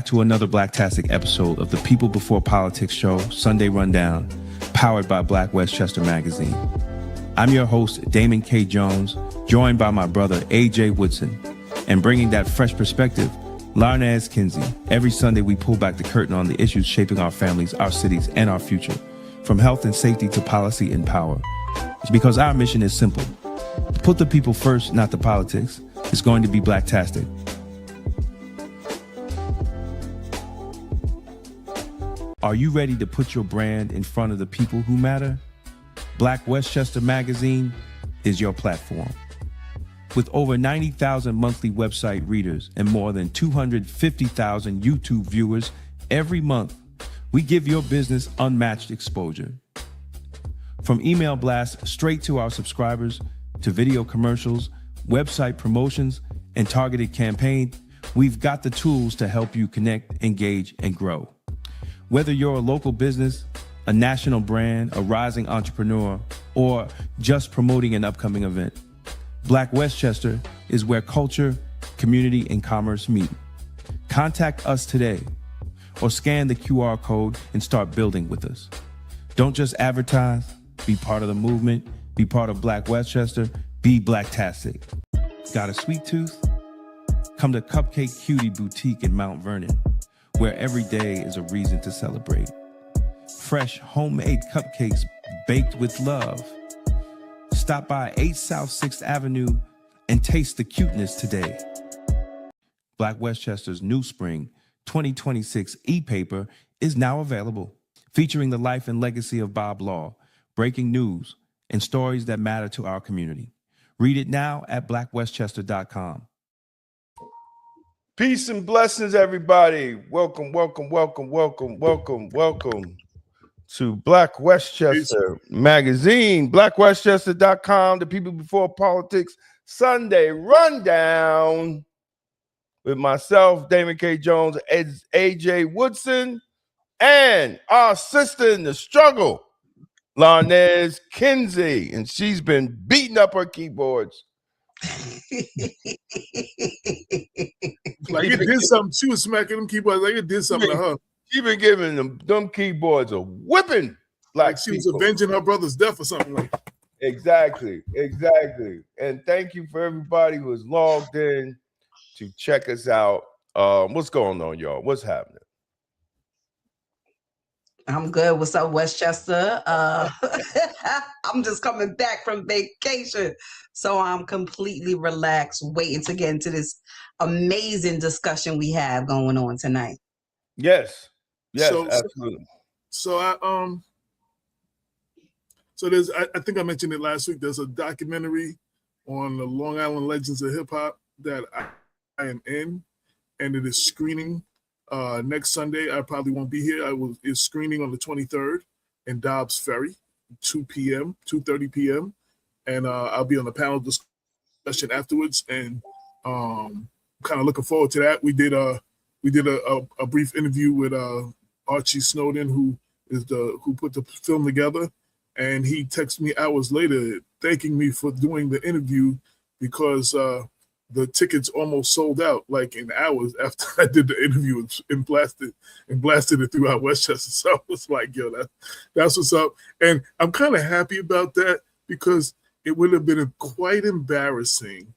to another Blacktastic episode of the People Before Politics show, Sunday Rundown, powered by Black Westchester Magazine. I'm your host, Damon K. Jones, joined by my brother, AJ Woodson, and bringing that fresh perspective, Larnaz Kinsey. Every Sunday, we pull back the curtain on the issues shaping our families, our cities, and our future, from health and safety to policy and power. It's because our mission is simple. Put the people first, not the politics. It's going to be Blacktastic. Are you ready to put your brand in front of the people who matter? Black Westchester Magazine is your platform. With over 90,000 monthly website readers and more than 250,000 YouTube viewers every month, we give your business unmatched exposure. From email blasts straight to our subscribers, to video commercials, website promotions, and targeted campaigns, we've got the tools to help you connect, engage, and grow. Whether you're a local business, a national brand, a rising entrepreneur, or just promoting an upcoming event, Black Westchester is where culture, community, and commerce meet. Contact us today or scan the QR code and start building with us. Don't just advertise, be part of the movement, be part of Black Westchester, be Blacktastic. Got a sweet tooth? Come to Cupcake Cutie Boutique in Mount Vernon, where every day is a reason to celebrate. Fresh homemade cupcakes baked with love. Stop by 8 South 6th Avenue and taste the cuteness today. Black Westchester's New Spring 2026 e-paper is now available, featuring the life and legacy of Bob Law, breaking news, and stories that matter to our community. Read it now at blackwestchester.com. Peace and blessings, everybody. Welcome to Black Westchester Magazine, blackwestchester.com, the People Before Politics Sunday Rundown with myself, Damon K. Jones, AJ Woodson, and our sister in the struggle, Larnaz Kinsey, and she's been beating up her keyboards. Like it did something. She was smacking them keyboards like it did something to her. She been giving them keyboards a whipping. Like she was avenging her brother's death or something like that. Exactly. And thank you for everybody who is logged in to check us out. What's going on, y'all? What's happening? I'm good. What's up, Westchester? I'm just coming back from vacation, so I'm completely relaxed, waiting to get into this amazing discussion we have going on tonight. Yes, absolutely. So there's, I think I mentioned it last week. There's a documentary on the Long Island Legends of Hip Hop that I am in, and it is screening next Sunday. I probably won't be here. It's screening on the 23rd in Dobbs Ferry, 2:30 p.m. And I'll be on the panel discussion afterwards, and kind of looking forward to that. We did a brief interview with Archie Snowden, who put the film together, and he texted me hours later thanking me for doing the interview because the tickets almost sold out like in hours after I did the interview and blasted it throughout Westchester. So I was like, yo, that's what's up. And I'm kind of happy about that because it would have been quite embarrassing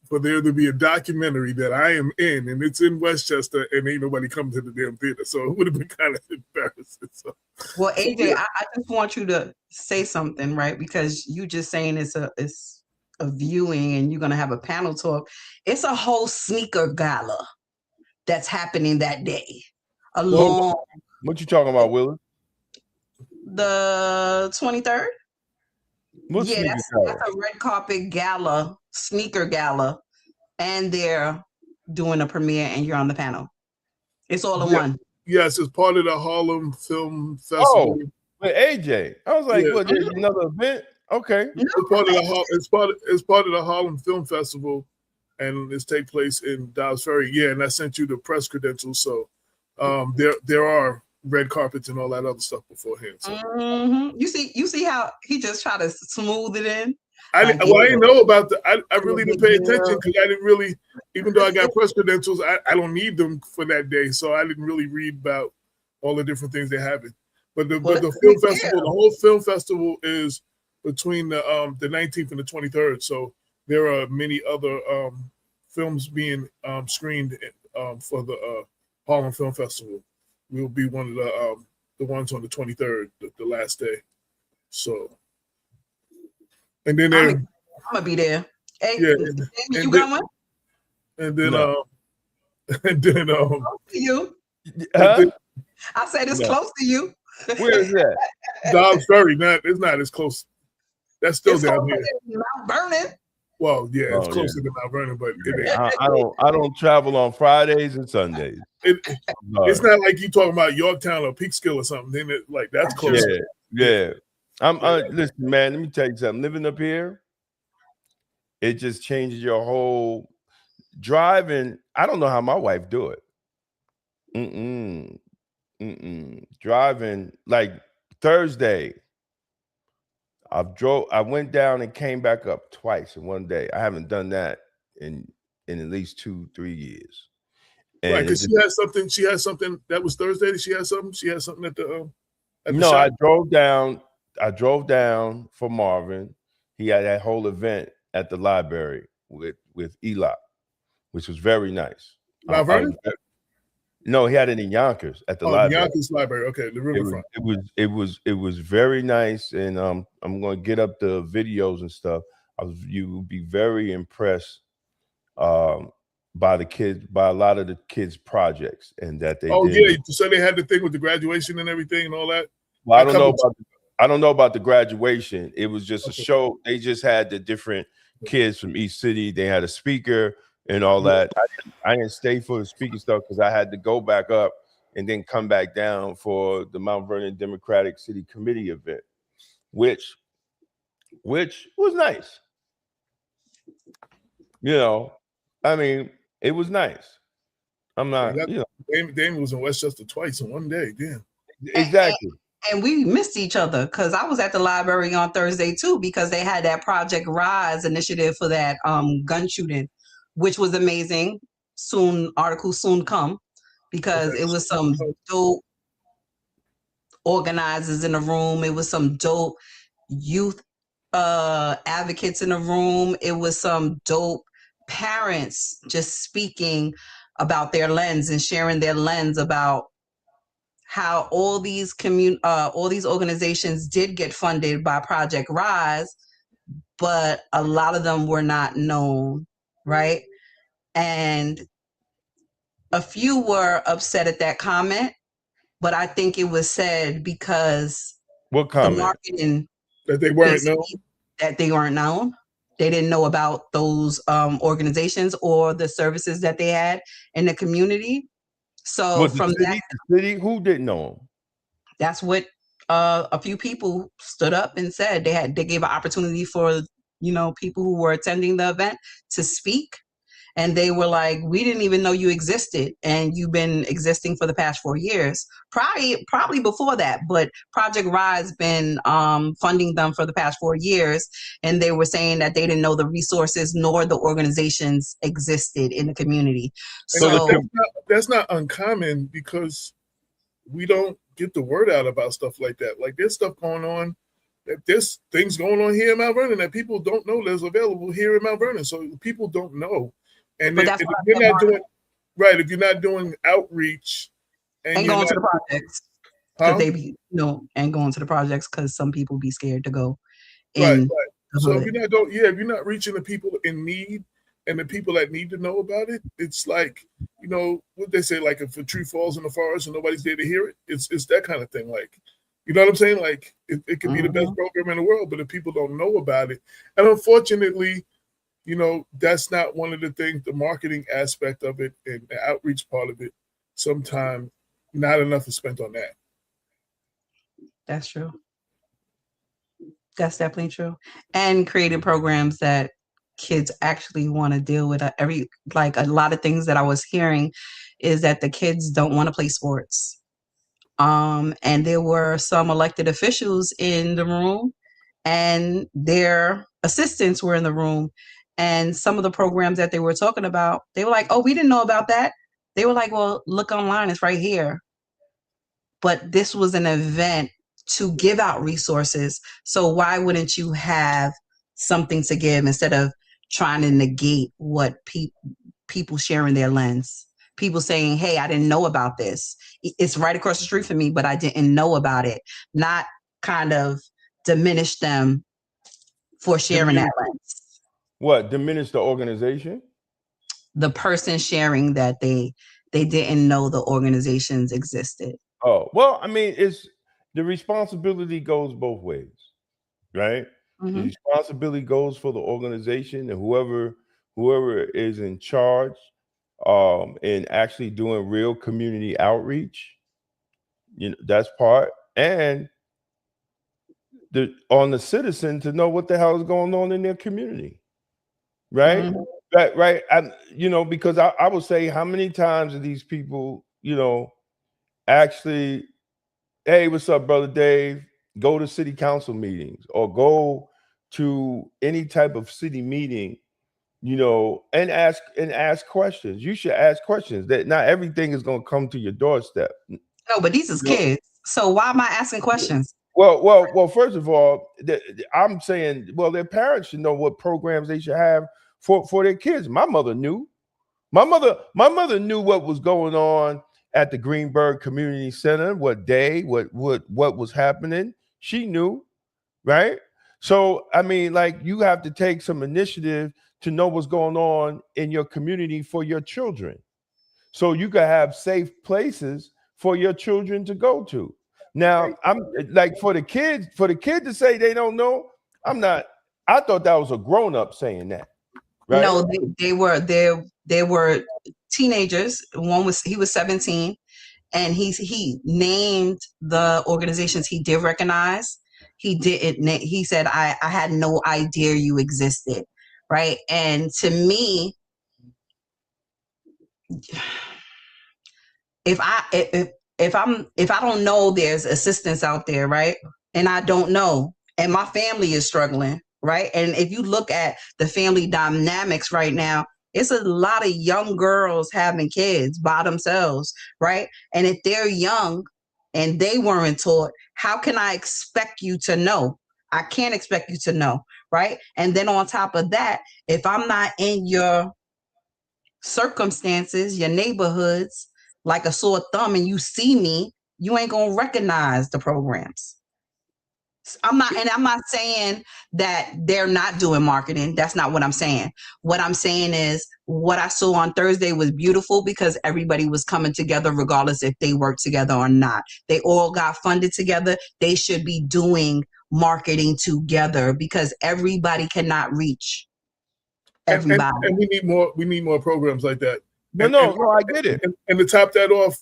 for there to be a documentary that I am in and it's in Westchester and ain't nobody come to the damn theater. So it would have been kind of embarrassing. So. Well, AJ, I just want you to say something, right? Because you just saying it's a viewing and you're going to have a panel talk. It's a whole sneaker gala that's happening that day. What you talking about, Willie? The 23rd? That's a red carpet gala, sneaker gala, and they're doing a premiere and you're on the panel. It's all in one. Yes, it's part of the Harlem Film Festival. Oh, with AJ. I was like, what, there's another event? Okay. It's part of the Harlem Film Festival, and it's take place in Dobbs Ferry. Yeah, and I sent you the press credentials. So there are red carpets and all that other stuff beforehand. So. Mm-hmm. You see how he just tried to smooth it in? I didn't know about the. I really didn't pay attention Yeah. because I didn't really, even though I got press credentials, I don't need them for that day, so I didn't really read about all the different things they're having. But the film festival, the whole film festival is between the 19th and the 23rd. So there are many other films being screened for the Harlem Film Festival. We'll be one of the ones on the 23rd, the last day. So, and then I'm gonna be there. Hey, yeah, you going? And then No. and then Close to you. Huh? I said it's No. close to you. Where is that? Dobbs Ferry. It's not as close. That's still It's down closer here. than Mount Vernon. Well, yeah, it's Oh, closer to Mount Vernon, but it ain't. I don't travel on Fridays and Sundays. It's not like you talking about Yorktown or Peekskill or something. Then that's close. Yeah. Listen, man. Let me tell you something. Living up here, it just changes your whole driving. I don't know how my wife do it. Driving like Thursday. I went down and came back up twice in one day. I haven't done that in at least 2-3 years. And right, because she had something that was Thursday. She had something at the no, shop. I drove down for Marvin. He had that whole event at the library with Eli, which was very nice. Mount Vernon? No, he had it in Yonkers at the library. Yonkers Library. Okay, the riverfront. It was very nice, and I'm going to get up the videos and stuff. You will be very impressed by the kids, by a lot of the kids' projects, and that they. Yeah, so they had the thing with the graduation and everything and all that. Well, I don't know about the graduation. It was just a show. They just had the different kids from each city. They had a speaker and all that. I didn't stay for the speaking stuff because I had to go back up and then come back down for the Mount Vernon Democratic City Committee event, which was nice. You know, I mean, it was nice. I'm not, Damon was in Westchester twice in one day. Damn. Exactly. And we missed each other because I was at the library on Thursday too, because they had that Project Rise initiative for that gun shooting, which was amazing. Articles soon come, because it was some dope organizers in the room. It was some dope youth advocates in the room. It was some dope parents just speaking about their lens and sharing their lens about how all these organizations did get funded by Project Rise, but a lot of them were not known, right? And a few were upset at that comment, but I think it was said because what comment? The marketing that they weren't known. That they weren't known. They didn't know about those organizations or the services that they had in the community. So from the city, who didn't know them? That's what a few people stood up and said. They gave an opportunity for people who were attending the event to speak, and they were like, "We didn't even know you existed, and you've been existing for the past 4 years." Probably before that, but Project Rise been funding them for the past 4 years, and they were saying that they didn't know the resources nor the organizations existed in the community. So that's not uncommon, because we don't get the word out about stuff like that. Like, there's stuff going on, there's things going on here in Mount Vernon that people don't know that's available here in Mount Vernon. So people don't know. And if you're not doing outreach and going to the projects, because they be and going to the projects because some people be scared to go. Right. So if you're not reaching the people in need and the people that need to know about it, it's like, what they say, like if a tree falls in the forest and nobody's there to hear it, it's that kind of thing. Like, you know what I'm saying? Like, it could be the best program in the world, but if people don't know about it, and unfortunately, that's not one of the things, the marketing aspect of it and the outreach part of it, sometimes not enough is spent on that. That's true. That's definitely true. And creating programs that kids actually want to deal with. A lot of things that I was hearing is that the kids don't want to play sports. And there were some elected officials in the room, and their assistants were in the room, and some of the programs that they were talking about, they were like, oh, we didn't know about that. They were like, well, look online, it's right here. But this was an event to give out resources. So why wouldn't you have something to give instead of trying to negate what people sharing their lens? People saying, hey, I didn't know about this. It's right across the street from me, but I didn't know about it. Not kind of diminish them for sharing that lens. What? Diminish the organization? The person sharing that they didn't know the organizations existed. Oh, well, I mean, it's the responsibility goes both ways, right? Mm-hmm. The responsibility goes for the organization and whoever is in charge and actually doing real community outreach. You know, that's part. And on the citizen to know what the hell is going on in their community. Right? Mm-hmm. Right. Because I would say, how many times are these people, actually, hey, what's up, brother Dave? Go to city council meetings or go to any type of city meeting, and ask questions. You should ask questions. That not everything is going to come to your doorstep. No, but these is kids. So why am I asking questions? Well. First of all, I'm saying, well, their parents should know what programs they should have for their kids. My mother knew. My mother knew what was going on at the Greenberg Community Center, what day, what was happening. She knew, right? So, I mean, like, you have to take some initiative to know what's going on in your community for your children. So you can have safe places for your children to go to. Now, I'm like, for the kid to say they don't know, I thought that was a grown-up saying that. Right? No, they were teenagers. He was 17, and he named the organizations he did recognize. He didn't. He said, I had no idea you existed. Right. And to me, if I don't know there's assistance out there, right, and I don't know, and my family is struggling, right, and if you look at the family dynamics right now, it's a lot of young girls having kids by themselves, right, and if they're young and they weren't taught, how can I expect you to know? I can't expect you to know, right? And then on top of that, if I'm not in your circumstances, your neighborhoods, like a sore thumb, and you see me, you ain't gonna recognize the programs. I'm not saying that they're not doing marketing. That's not what I'm saying. What I'm saying is what I saw on Thursday was beautiful because everybody was coming together regardless if they work together or not. They all got funded together. They should be doing marketing together because everybody cannot reach everybody. And we need more programs like that. No, I get it. And to top that off,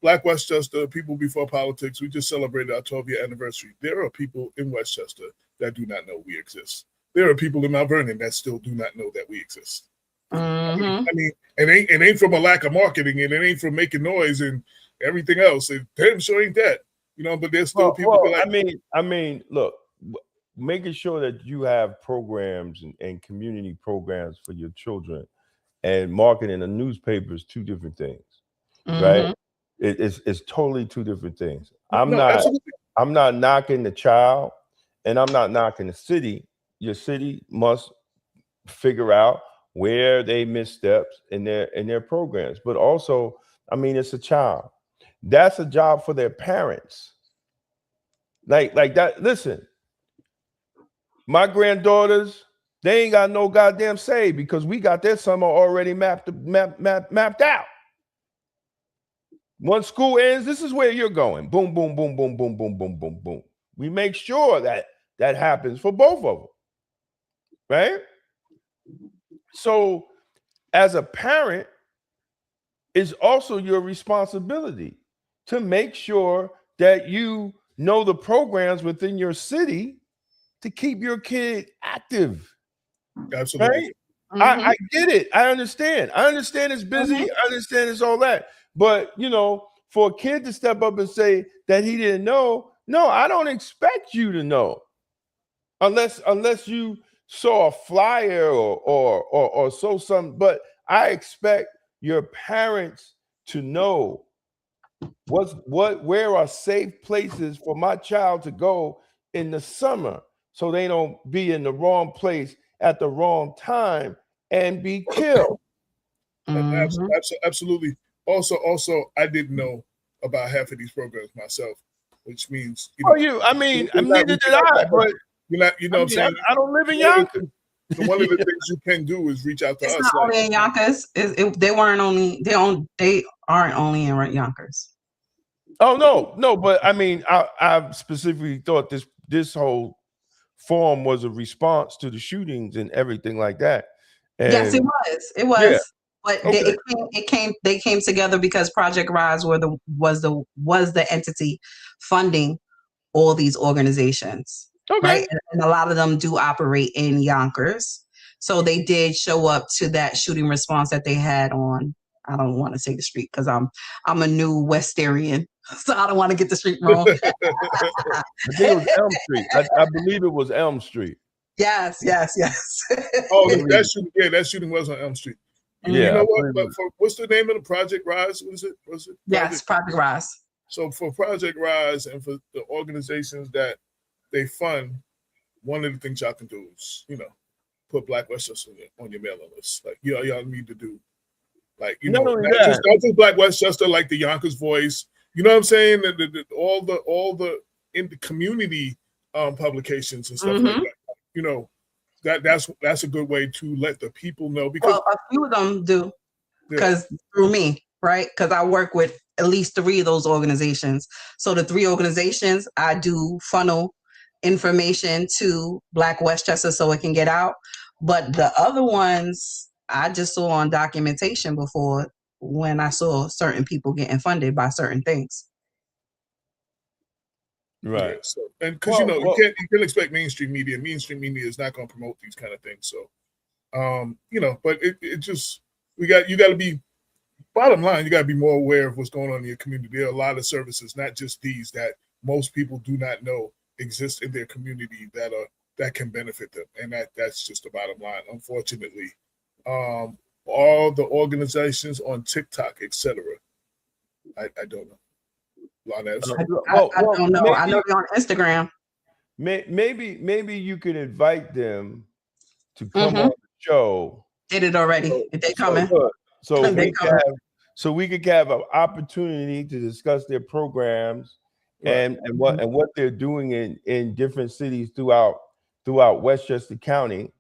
Black Westchester, People Before Politics, we just celebrated our 12-year anniversary. There are people in Westchester that do not know we exist. There are people in Mount Vernon that still do not know that we exist. Mm-hmm. I mean, it ain't from a lack of marketing, and it ain't from making noise and everything else. It damn sure ain't that, but there's still people that like. I mean, look, making sure that you have programs and community programs for your children and marketing the newspaper is two different things, right? It's totally two different things. I'm not knocking the child, and I'm not knocking the city. Your city must figure out where they missteps in their programs. But also, I mean, it's a child. That's a job for their parents. Like that. Listen, my granddaughters, they ain't got no goddamn say because we got their summer already mapped out. Once school ends, this is where you're going. Boom, boom, boom, boom, boom, boom, boom, boom, boom. We make sure that happens for both of them, right? So as a parent, it's also your responsibility to make sure that you know the programs within your city to keep your kid active. Absolutely. Right? Mm-hmm. I get it. I understand. It's busy. I understand it's all that. But, for a kid to step up and say that he didn't know, no, I don't expect you to know. unless you saw a flyer or saw something. But I expect your parents to know where are safe places for my child to go in the summer, so they don't be in the wrong place at the wrong time and be killed. Absolutely. Also, I didn't know about half of these programs myself, which means neither did I. But you're not, you know, what I'm saying, I don't live in Yonkers. One of the things you can do is reach out to us. It's not only in Yonkers. They aren't only in Yonkers. Oh no, but I mean, I specifically thought this whole forum was a response to the shootings and everything like that. And yes, it was. Yeah. But okay. they came together because Project Rise was the entity funding all these organizations. Okay. Right? And a lot of them do operate in Yonkers. So they did show up to that shooting response that they had on, I don't want to say the street because I'm a new Westarian, so I don't want to get the street wrong. I think it was Elm Street. I believe it was Elm Street. Yes. Oh, that shooting was on Elm Street. Yeah. You know what? But what's the name of the Project Rise? Was it? Yes, Project Rise. So for Project Rise and for the organizations that they fund, one of the things y'all can do is, put Black Westchester on your mailing list. Like y'all need to do, like, not just Black Westchester, like the Yonkers Voice. You know what I'm saying? All the in the community publications and stuff like that. That's a good way to let the people know, because a few of them do, because through me, right? Because I work with at least 3 of those organizations. So the 3 organizations, I do funnel information to Black Westchester so it can get out. But the other ones, I just saw on documentation before when I saw certain people getting funded by certain things. Right. Yeah, so, and because you can't expect mainstream media. Mainstream media is not going to promote these kind of things. So, but it just you got to be, bottom line, you got to be more aware of what's going on in your community. There are a lot of services, not just these, that most people do not know exist in their community that can benefit them, and that's just the bottom line. Unfortunately, all the organizations on TikTok, etc. I don't know. I don't know. I know they're on Instagram. Maybe you could invite them to come on the show. Did it already? They coming? So we could have an opportunity to discuss their programs and what they're doing in different cities throughout Westchester County.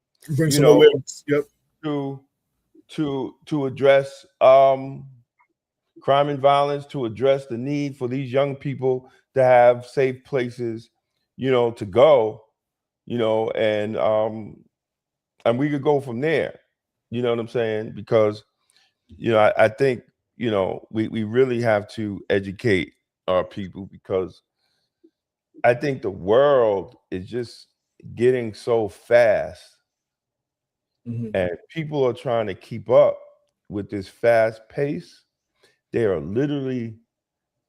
To address crime and violence, to address the need for these young people to have safe places, to go, and we could go from there. You know what I'm saying? Because, I think, we really have to educate our people, because I think the world is just getting so fast, and people are trying to keep up with this fast pace. They are literally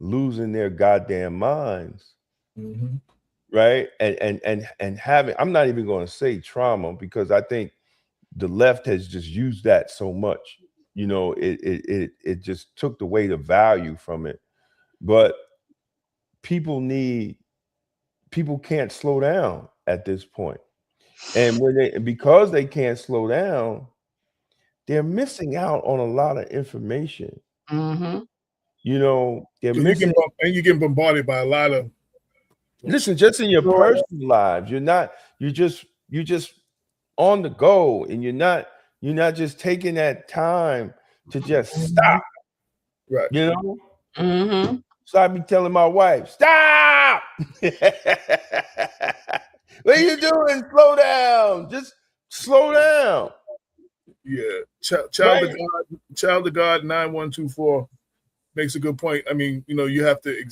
losing their goddamn minds, right? And having, I'm not even going to say trauma, because I think the left has just used that so much. It just took away the value from it. But people can't slow down at this point. And because they can't slow down, they're missing out on a lot of information. They're missing, and you get bombarded by a lot of. Listen, just in your personal lives, you're just on the go, and you're not just taking that time to just stop. Right. So I be telling my wife, stop. What are you doing? Slow down. Just slow down. Yeah. Child of God 9124 makes a good point. I mean, you have to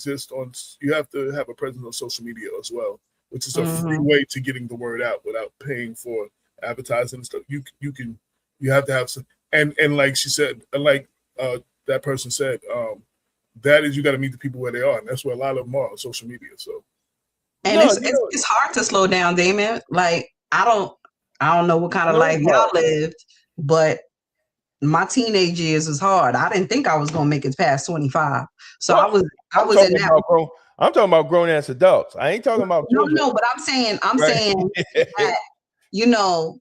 you have to have a presence on social media as well, which is a free way to getting the word out without paying for advertising and stuff. You have to have some, and like she said, like that person said, that is, you got to meet the people where they are, and that's where a lot of them are on social media. So And it's hard to slow down, Damon. Like I don't know what kind of life y'all lived, but my teenage years was hard. I didn't think I was gonna make it past 25. So I was in that. I'm talking about grown ass adults. I ain't talking about children. No, but I'm saying that, you know,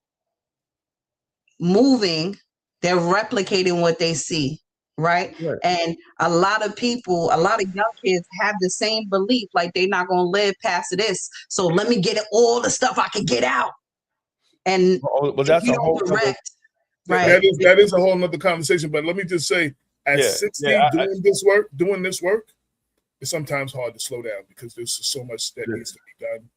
moving, they're replicating what they see, right? And a lot of people, a lot of young kids have the same belief, like they're not gonna live past this. So let me get all the stuff I can get out. And but that's a whole direct, right. That is a whole nother conversation. But let me just say, at 16, doing this work, it's sometimes hard to slow down because there's so much that needs to be done,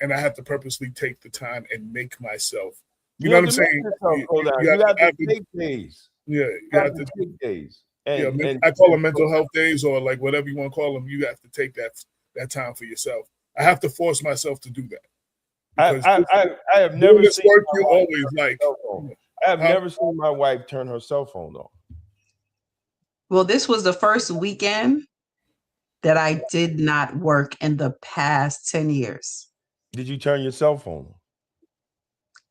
and I have to purposely take the time and make myself. You know what I'm saying? You have to take days. Yeah, you have to take days. And I call them mental health days, or like whatever you want to call them. You have to take that time for yourself. I have to force myself to do that. I have never this seen work. You always like. I have never seen my wife turn her cell phone off. Well, this was the first weekend that I did not work in the past 10 years. Did you turn your cell phone on?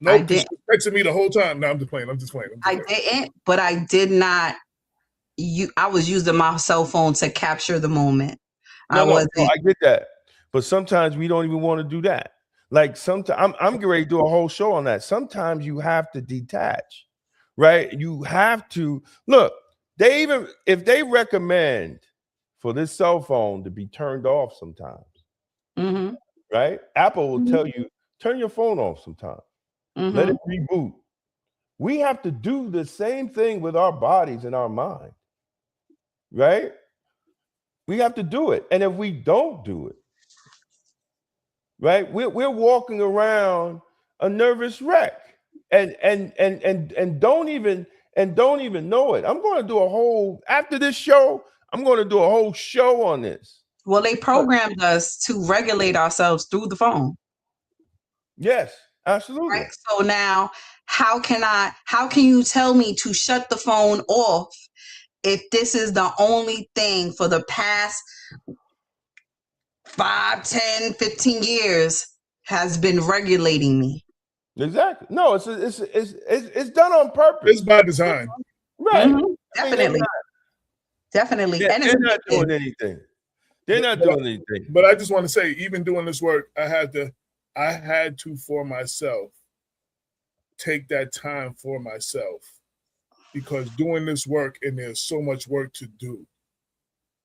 No, she was texting me the whole time. No, I'm just playing. I didn't, but I did not. I was using my cell phone to capture the moment. I get that, but sometimes we don't even want to do that. Like sometimes I'm getting ready to do a whole show on that. Sometimes you have to detach, right? You have to look. If they recommend for this cell phone to be turned off sometimes, right? Apple will tell you turn your phone off sometimes. Let it reboot. We have to do the same thing with our bodies and our mind, right? We have to do it. And if we don't do it, right, we're walking around a nervous wreck and don't even know it. I'm going to do after this show, I'm going to do a whole show on this. Well, they programmed us to regulate ourselves through the phone. Yes. Absolutely. Right? So now how can you tell me to shut the phone off if this is the only thing for the past 5, 10, 15 years has been regulating me? Exactly. No, it's done on purpose. It's by design. Right. Definitely. Definitely. They're not doing anything. They're not doing anything. But I just want to say, even doing this work, I had to for myself take that time for myself, because doing this work, and there's so much work to do.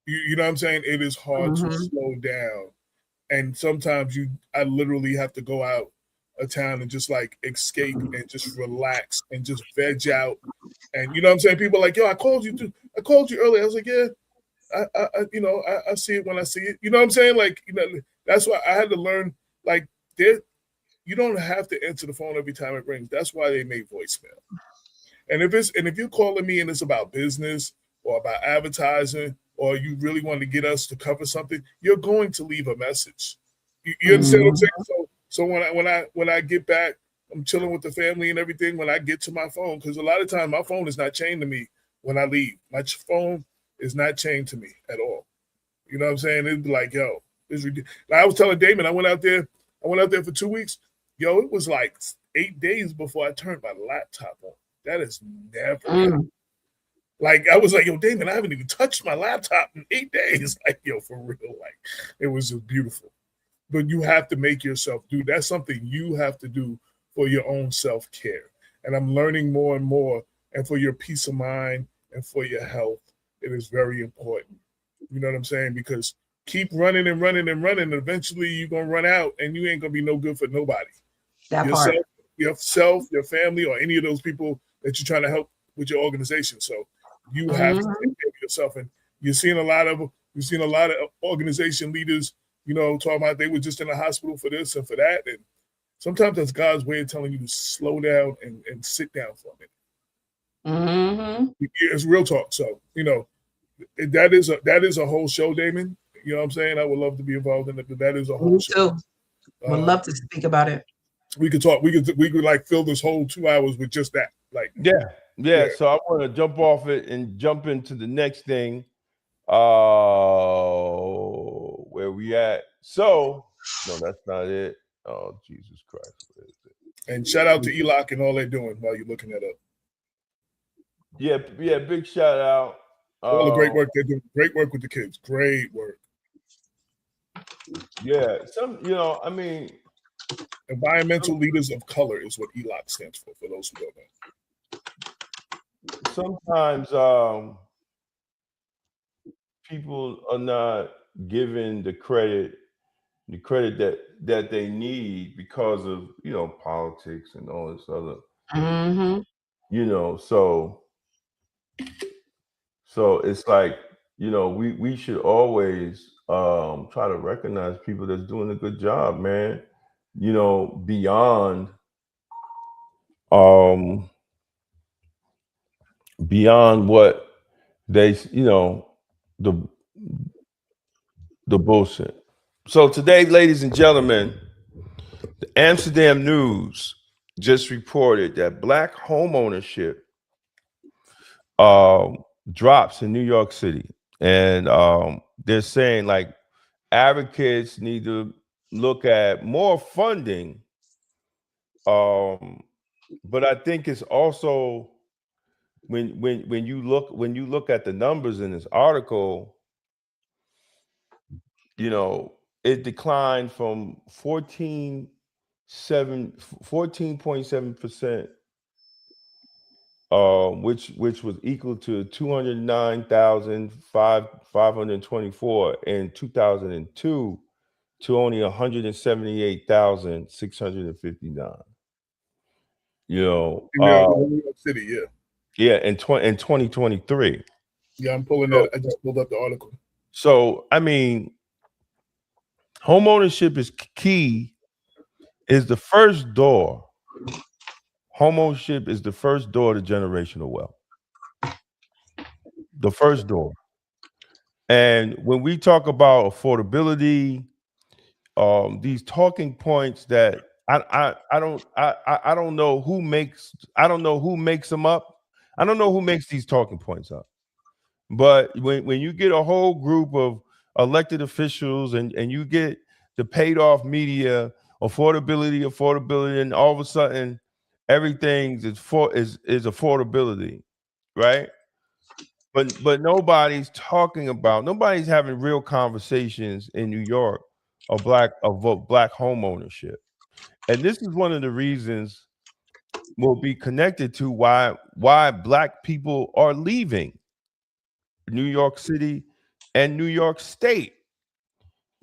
You know what I'm saying? It is hard to slow down, and sometimes I literally have to go out of town and just like escape and just relax and just veg out. And you know what I'm saying? People are like, yo, I called you earlier. I was like, yeah, I see it when I see it. You know what I'm saying? Like, that's why I had to learn, like, you don't have to answer the phone every time it rings. That's why they made voicemail. And if you're calling me and it's about business or about advertising, or you really want to get us to cover something, you're going to leave a message. You understand what I'm saying? So when I get back, I'm chilling with the family and everything. When I get to my phone, because a lot of times my phone is not chained to me when I leave. My phone is not chained to me at all. You know what I'm saying? It'd be like, yo, it's ridiculous. Like I was telling Damon, I went out there for 2 weeks. Yo, it was like 8 days before I turned my laptop on. That is never happened. Like, I was like, yo, Damon, I haven't even touched my laptop in 8 days. Like, yo, for real. Like, it was just beautiful. But you have to make yourself do. That's something you have to do for your own self-care. And I'm learning more and more. And for your peace of mind and for your health, it is very important. You know what I'm saying? Because keep running and running and running. And eventually you're going to run out and you ain't going to be no good for nobody. Yourself, your family, or any of those people that you're trying to help with your organization. So you have to take care of yourself. And you've seen a lot of organization leaders, talking about they were just in the hospital for this and for that. And sometimes that's God's way of telling you to slow down and sit down for a minute. It's real talk. So, that is a whole show, Damon. You know what I'm saying? I would love to be involved in it, but that is a whole show. Too. Would love to speak about it. We could talk. We could like fill this whole 2 hours with just that. Like, yeah. So I want to jump off it and jump into the next thing. Where we at? So No, that's not it. Oh, Jesus Christ. What is it? And shout out to ELOC and all they're doing while you're looking that up. Yeah, big shout out. All the great work they're doing. Great work with the kids. Great work. Yeah, I mean, Environmental Leaders of Color is what ELOC stands for those who don't know. Sometimes people are not given the credit that they need because of politics and all this other so it's like we should always try to recognize people that's doing a good job, man, beyond what they the bullshit. So today, ladies and gentlemen, the Amsterdam News just reported that Black home ownership drops in New York City, and they're saying like advocates need to look at more funding. But I think it's also when you look at the numbers in this article, it declined from 14.7%, which was equal to 209,524 in 2002 to only 178,659. In New York City, yeah, in 2023. Yeah, I'm pulling that. I just pulled up the article. So I mean, home ownership is key. Is the first door. Home ownership is the first door to generational wealth. The first door. And when we talk about affordability, these talking points that I don't know who makes them up. I don't know who makes these talking points up. But when you get a whole group of elected officials and you get the paid off media, affordability, and all of a sudden everything is affordability, right? But nobody's having real conversations in New York of black home ownership. And this is one of the reasons will be connected to why Black people are leaving New York City and New York State,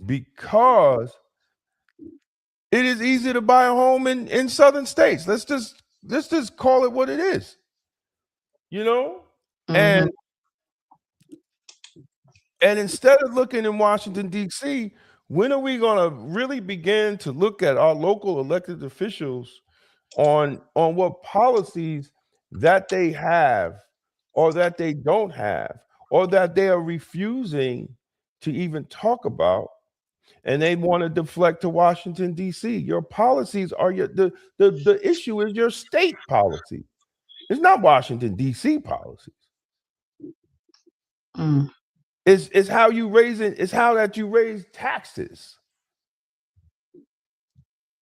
because it is easy to buy a home in southern states. Let's just call it what it is, and instead of looking in Washington, D.C., when are we going to really begin to look at our local elected officials on what policies that they have or that they don't have or that they are refusing to even talk about, and they want to deflect to Washington, D.C.? Your policies are the issue is your state policy. It's not Washington, D.C. policies. It's how you raise it. It's how that you raise taxes.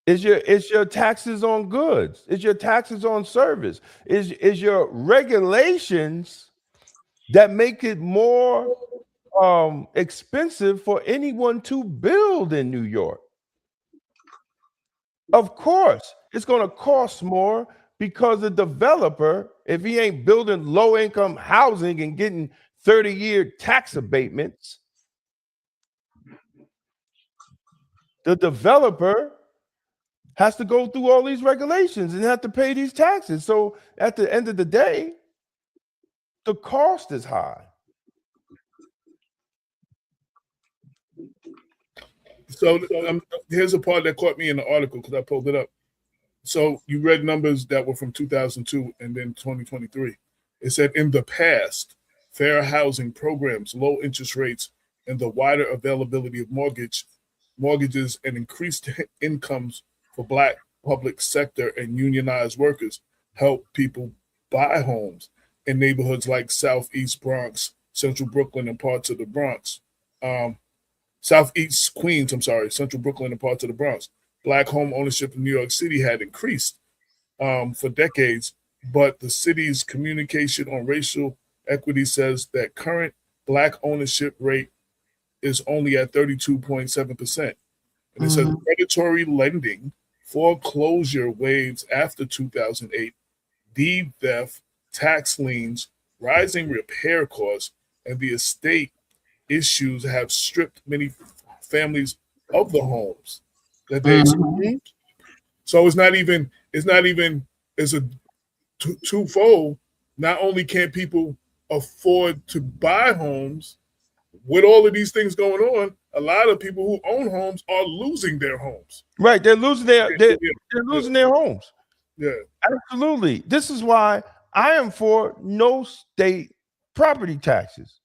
It's your taxes on goods. It's your taxes on service. Is your regulations that make it more expensive for anyone to build in New York. Of course, it's going to cost more because the developer, if he ain't building low-income housing and getting 30-year tax abatements, the developer has to go through all these regulations and have to pay these taxes. So at the end of the day, the cost is high. So here's a part that caught me in the article because I pulled it up. So you read numbers that were from 2002 and then 2023. It said in the past, fair housing programs, low interest rates, and the wider availability of mortgages and increased incomes for Black public sector and unionized workers help people buy homes in neighborhoods like Southeast Bronx, Central Brooklyn, and parts of the Bronx. Southeast Queens, Central Brooklyn and parts of the Bronx. Black home ownership in New York City had increased for decades, but the city's communication on racial equity says that current Black ownership rate is only at 32.7%. And it says predatory lending, foreclosure waves after 2008, deed theft, tax liens, rising repair costs, and the estate issues have stripped many families of the homes that they experienced. So it's a twofold. Not only can't people afford to buy homes, with all of these things going on, a lot of people who own homes are losing their homes. Right, they're losing their homes. Yeah, absolutely. This is why I am for no state property taxes.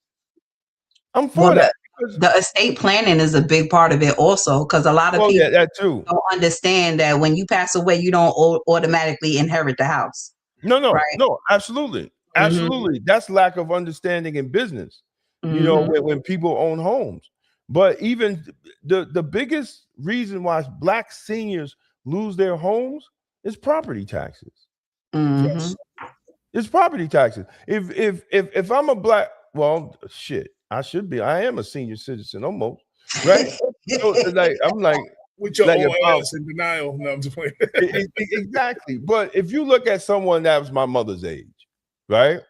I'm for that. The estate planning is a big part of it also, because a lot of people that too. don't understand that when you pass away, you don't automatically inherit the house. No, absolutely. Absolutely. That's lack of understanding in business, you know, when people own homes. But even the biggest reason why Black seniors lose their homes is property taxes. yes. It's property taxes. If I'm a Black, well, shit, I am a senior citizen almost, right? So, I'm like with your like old ass in denial. No, I'm just playing. Exactly. But if you look at someone that was my mother's age, right?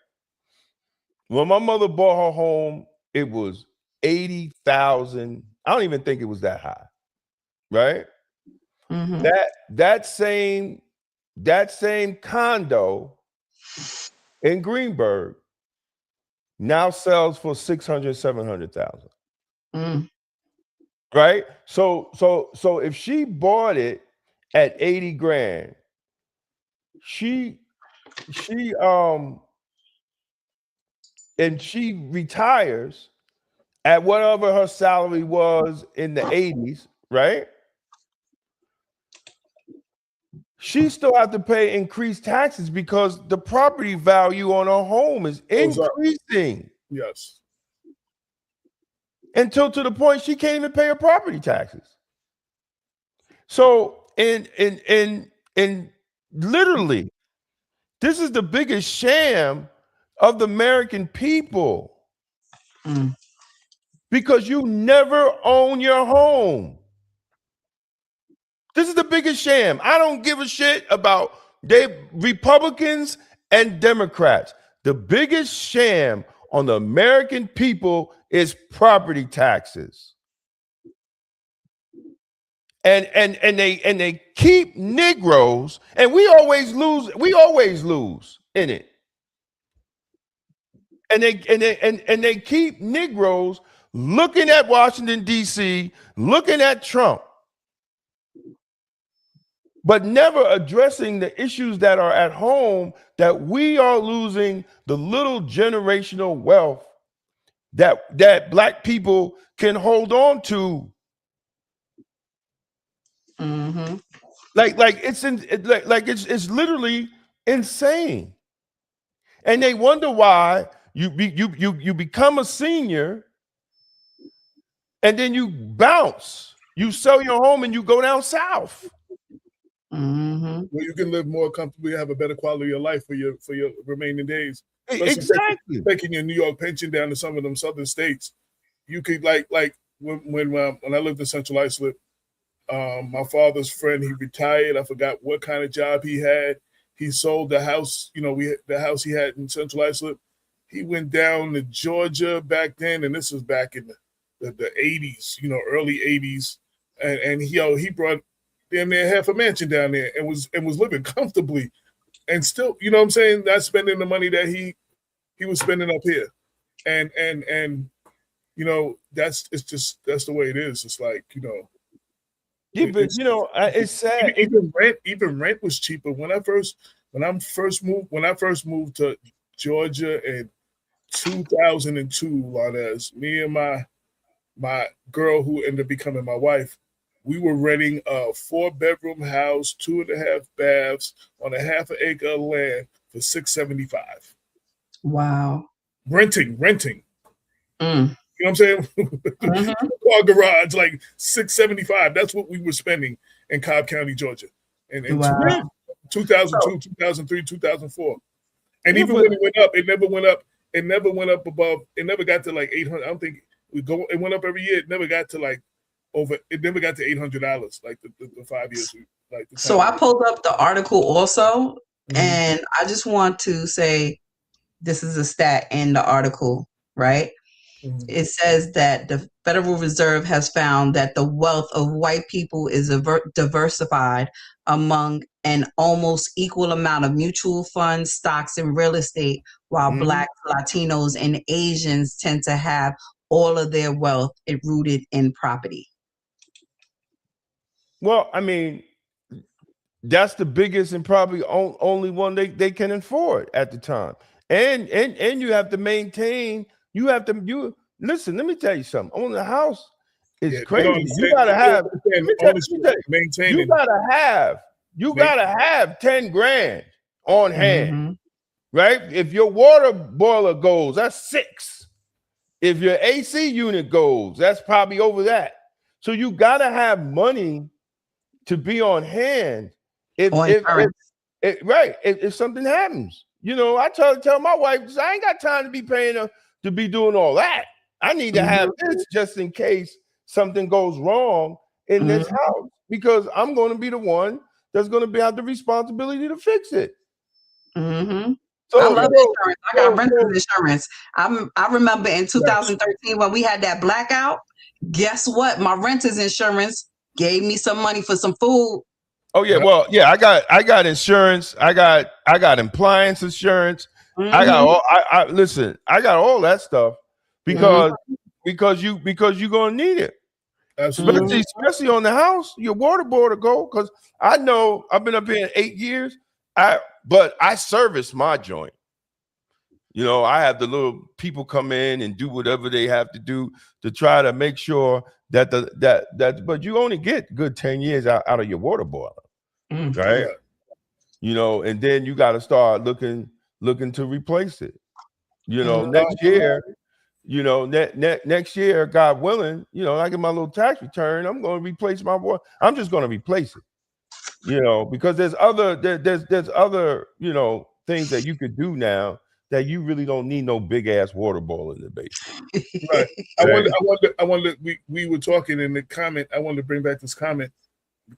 When my mother bought her home, it was 80,000. I don't even think it was that high, right? That same condo in Greenberg now sells for 600,000-700,000. Right? So if she bought it at 80 grand, and she retires at whatever her salary was in the 80s, right? She still have to pay increased taxes because the property value on her home is increasing. Yes. Until to the point she can't even pay her property taxes. So in literally, this is the biggest sham of the American people. Because you never own your home. This is the biggest sham. I don't give a shit about Republicans and Democrats. The biggest sham on the American people is property taxes. And they keep Negroes, and we always lose in it. And they keep Negroes looking at Washington, D.C., looking at Trump, but never addressing the issues that are at home, that we are losing the little generational wealth that Black people can hold on to. It's literally insane. And they wonder why you become a senior and then you bounce. You sell your home and you go down south. Where you can live more comfortably, have a better quality of life for your remaining days. Exactly. Taking your New York pension down to some of them southern states, you could like when I lived in Central Islip, my father's friend, he retired. I forgot what kind of job he had. He sold the house, the house he had in Central Islip. He went down to Georgia back then, and this was back in the 80s, early 80s, and he brought damn near half a mansion down there and was living comfortably, and still, you know what I'm saying, not spending the money that he was spending up here, and that's the way it is. It's like it's sad. Even rent was cheaper when I first moved to Georgia in 2002. Lonez, me and my girl who ended up becoming my wife, we were renting a 4-bedroom house, 2.5 baths on a half an acre of land for $675. Wow. Renting. You know what I'm saying? Car garage, like $675. That's what we were spending in Cobb County, Georgia, in Wow. 2002, 2003, 2004. And even when it went up, it never went up. It never went up above. It never got to like 800. I don't think it went up every year. It never got to like over. It never got to $800 like the 5 years. Like so I pulled up the article also, and I just want to say this is a stat in the article, right? It says that the Federal Reserve has found that the wealth of white people is diversified among an almost equal amount of mutual funds, stocks, and real estate, while Blacks, Latinos, and Asians tend to have all of their wealth rooted in property. Well, I mean, that's the biggest and probably only one they can afford at the time. And you have to maintain. You listen. Let me tell you something. On the house is crazy. You gotta have. You gotta have 10 grand on hand, right? If your water boiler goes, that's 6. If your AC unit goes, that's probably over that. So you gotta have money to be on hand. If something happens. You know, I tell my wife, I ain't got time to be paying her to be doing all that. I need to have this just in case something goes wrong in this house, because I'm going to be the one that's going to have the responsibility to fix it. So, I love insurance. I got renter's insurance. I remember in 2013 when we had that blackout. Guess what? My renter's insurance gave me some money for some food. Oh yeah, well, yeah, I got insurance. I got appliance insurance. I got all. Listen, I got all that stuff because you're gonna need it. Absolutely. Especially on the house, your water board will go. Because I know I've been up here 8 years. But I service my joint. You know, I have the little people come in and do whatever they have to do to try to make sure that but you only get good 10 years out of your water boiler. Right. You know, and then you got to start looking to replace it. You know, next year, next year, God willing, I get my little tax return, I'm going to replace my water. I'm just going to replace it. Because there's other things that you could do now that you really don't need no big ass water boiler in the basement. Right. I wonder. We were talking in the comment. I wanted to bring back this comment.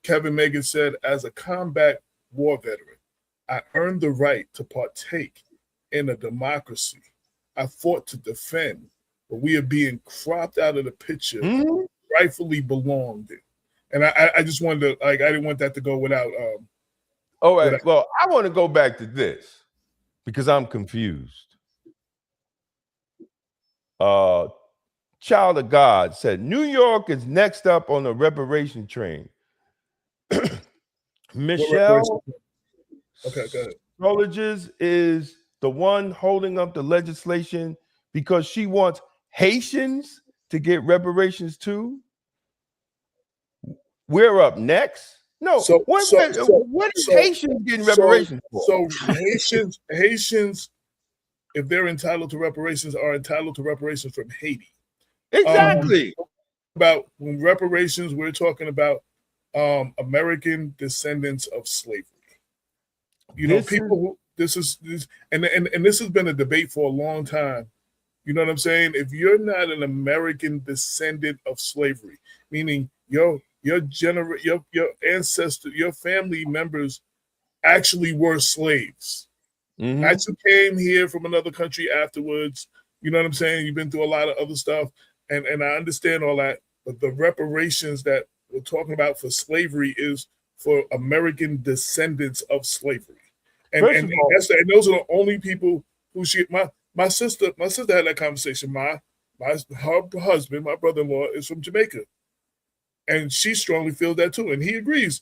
Kevin Megan said, as a combat war veteran, I earned the right to partake in a democracy I fought to defend, but we are being cropped out of the picture rightfully belonged in. And I just wanted to, I didn't want that to go without. All right. Well, I want to go back to this because I'm confused. Child of God said, New York is next up on the reparation train. Michelle Rolliges is the one holding up the legislation because she wants Haitians to get reparations too. We're up next. No, what is Haitians getting reparations for? So Haitians, if they're entitled to reparations, are entitled to reparations from Haiti. Exactly. About when reparations, we're talking about American descendants of slavery. This has been a debate for a long time. You know what I'm saying? If you're not an American descendant of slavery, meaning your ancestor, your family members actually were slaves. Actually came here from another country afterwards. You know what I'm saying? You've been through a lot of other stuff, and I understand all that. But the reparations that we're talking about for slavery is for American descendants of slavery, and those are the only people who my sister had that conversation. Her husband, my brother-in-law, is from Jamaica, and she strongly feels that too, and he agrees.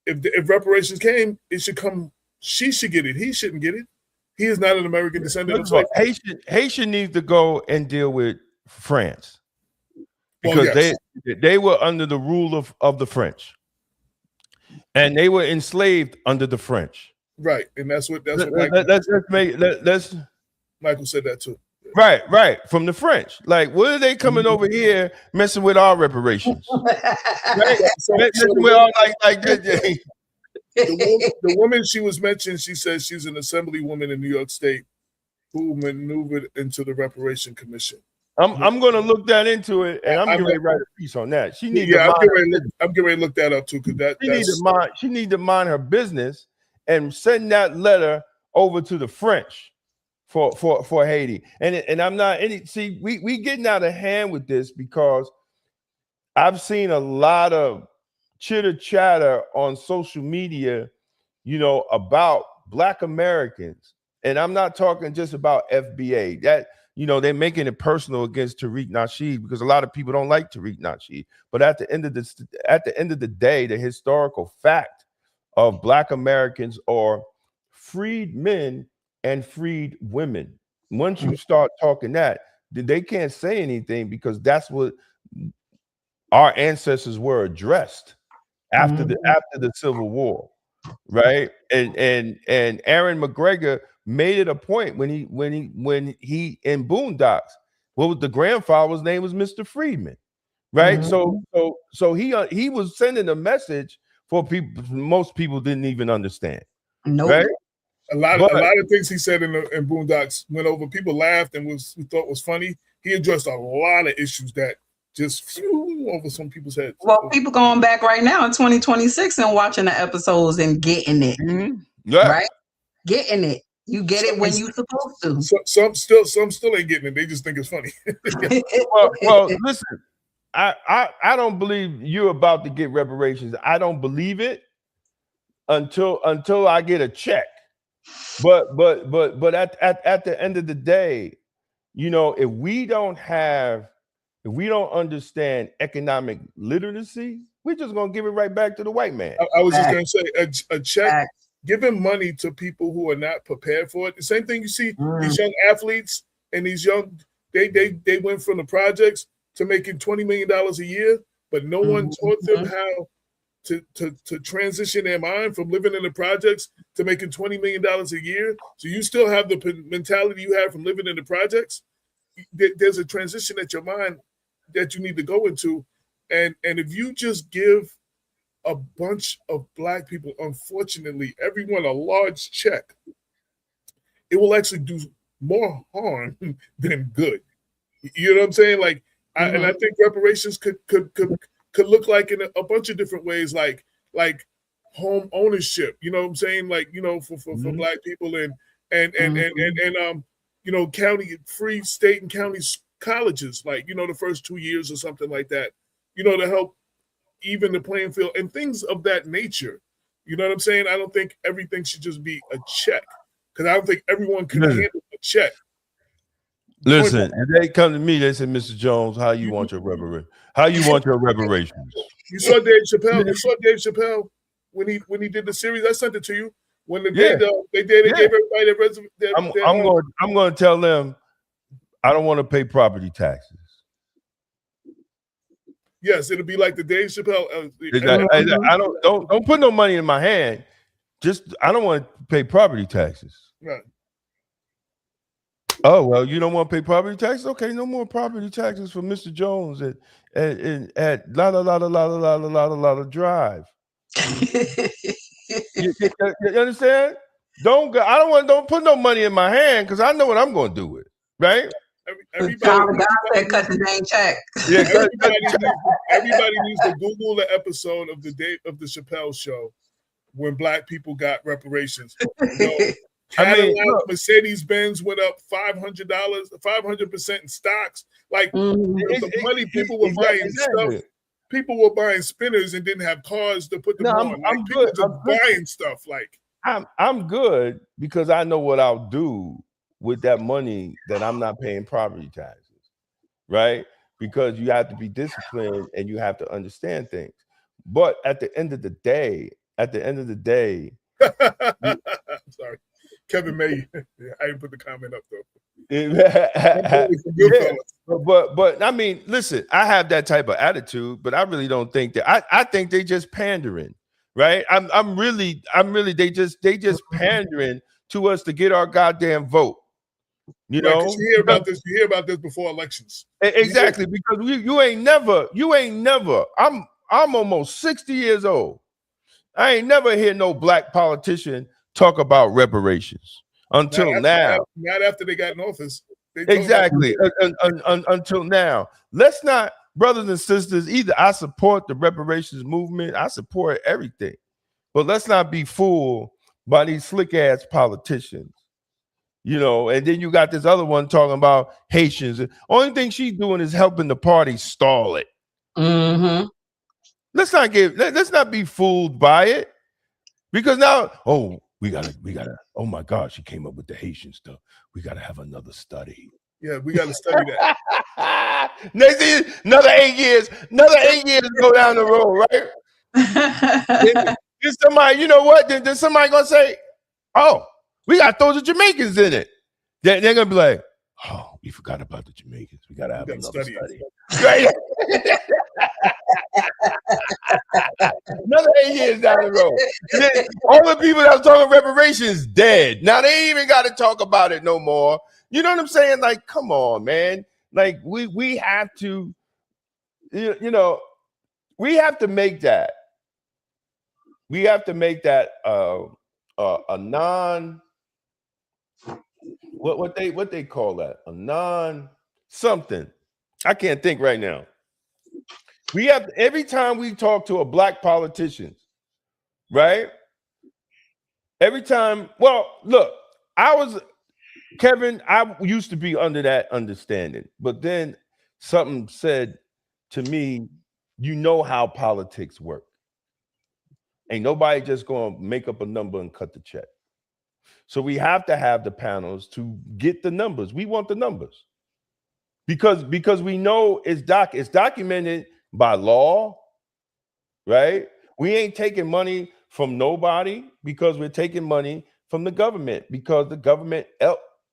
If reparations came, it should come. She should get it. He shouldn't get it. He is not an American descendant of slavery. Haitian needs to go and deal with France because they were under the rule of the French, and they were enslaved under the French. Right, and that's what Michael said that too. Right. From the French. Like, what are they coming over here messing with our reparations? Right? Messing with all the woman she was mentioned, she says she's an assemblywoman in New York State who maneuvered into the Reparation Commission. I'm gonna look that into it, and I'm going to write a piece on that. She need to I'm getting ready to look that up too, because she need to mind her business and send that letter over to the French for Haiti. And I'm not any we getting out of hand with this, because I've seen a lot of chitter chatter on social media, about Black Americans. And I'm not talking just about FBA. That, they're making it personal against Tariq Nasheed, because a lot of people don't like Tariq Nasheed. But at the end of the day, the historical fact of Black Americans are freed men and freed women. Once you start talking that, they can't say anything, because that's what our ancestors were addressed after the Civil War, right? And Aaron McGregor made it a point when he in Boondocks, the grandfather's name was Mr. Freedman, right? So he was sending a message for people most people didn't even understand. Nope. Right? A lot of things he said in Boondocks went over. People laughed and we thought was funny. He addressed a lot of issues that just flew over some people's heads. Well, people going back right now in 2026 and watching the episodes and getting it. Yeah. Right? Getting it. You get it when you're supposed to. Some still ain't getting it. They just think it's funny. well, listen, I don't believe you're about to get reparations. I don't believe it until I get a check. But at the end of the day, if we don't understand economic literacy, we're just gonna give it right back to the white man. I was just gonna say a check, giving money to people who are not prepared for it. The same thing you see these young athletes and these young they went from the projects to making $20 million a year, but no one taught them how to transition their mind from living in the projects to making $20 million a year. So you still have the mentality you had from living in the projects. There's a transition at your mind that you need to go into. And if you just give a bunch of Black people, unfortunately, everyone a large check, it will actually do more harm than good. You know what I'm saying? Like, and I think reparations could look like in a bunch of different ways, like home ownership. You know what I'm saying? Like, for Black people and county free state and county colleges, like, the first 2 years or something like that, to help even the playing field and things of that nature. You know what I'm saying? I don't think everything should just be a check, because I don't think everyone can handle a check. Listen, and they come to me, they say, Mr. Jones, how you want your reparations? How you want your reparations? You saw Dave Chappelle. You saw Dave Chappelle when he did the series. I sent it to you. When they gave everybody their I'm going to tell them I don't want to pay property taxes. Yes, it'll be like the Dave Chappelle. I don't put no money in my hand. Just I don't want to pay property taxes. Right. Oh, well, you don't want to pay property taxes? Okay, no more property taxes for Mr. Jones at la Drive. you understand? Don't put no money in my hand, because I know what I'm going to do with it, right? Everybody said cut the dang check. Yeah, everybody needs to Google the episode of the Chappelle show when Black people got reparations. Mercedes-Benz went up $500, 500% in stocks. Like the money people were buying stuff. People were buying spinners and didn't have cars to put them on. I'm people good. just buying stuff. Like I'm good, because I know what I'll do with that money that I'm not paying property taxes, right? Because you have to be disciplined and you have to understand things. But at the end of the day, sorry. Kevin May, I didn't put the comment up though. But I mean, listen, I have that type of attitude, but I really don't think that. I think they just pandering, right? I'm really they just pandering to us to get our goddamn vote, You Right, know, 'cause you hear about this before elections. Exactly, because you ain't never. I'm almost 60 years old. I ain't never hear no black politician talk about reparations until now. Not after they got in office. Exactly, until now. Let's not, brothers and sisters. Either I support the reparations movement, I support everything, but let's not be fooled by these slick ass politicians. You know, and then you got this other one talking about Haitians. The only thing she's doing is helping the party stall it. Mm-hmm. Let's not be fooled by it, because now, we gotta. Oh my God, she came up with the Haitian stuff. We gotta have another study. Yeah, we gotta study that. Another 8 years to go down the road, right? Then somebody, you know what? Then somebody gonna say, "Oh, we got those of Jamaicans in it." They're gonna be like, "Oh, we forgot about the Jamaicans. We gotta have another study." Right? Another 8 years down the road. Then all the people that was talking reparations dead. Now they ain't even got to talk about it no more. You know what I'm saying? Like, come on, man. Like we have to, you know, we have to make that. We have to make that a non. What they call that? A non something. I can't think right now. We have, every time we talk to a black politician, right? Every time, well, look, Kevin, I used to be under that understanding, but then something said to me, you know how politics work. Ain't nobody just gonna make up a number and cut the check. So we have to have the panels to get the numbers. We want the numbers. Because we know it's documented by law, right? We ain't taking money from nobody, because we're taking money from the government, because the government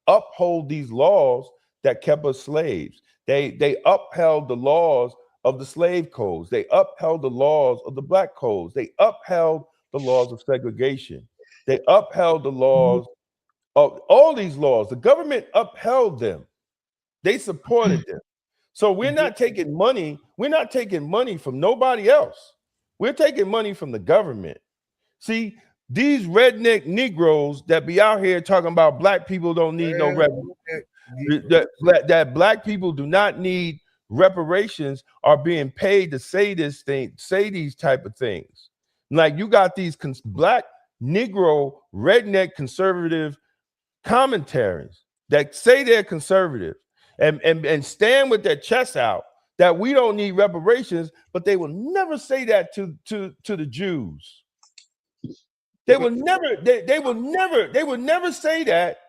uphold these laws that kept us slaves. They upheld the laws of the slave codes. They upheld the laws of the black codes. They upheld the laws of segregation. They upheld the laws of all these laws. The government upheld them. They supported them. So we're not taking money. We're not taking money from nobody else. We're taking money from the government. See, these redneck Negroes that be out here talking about black people don't need no reparations, that black people do not need reparations, are being paid to say these type of things. Like, you got these black Negro redneck conservative commentaries that say they're conservative and stand with their chests out that we don't need reparations, but they will never say that to the Jews. They will never say that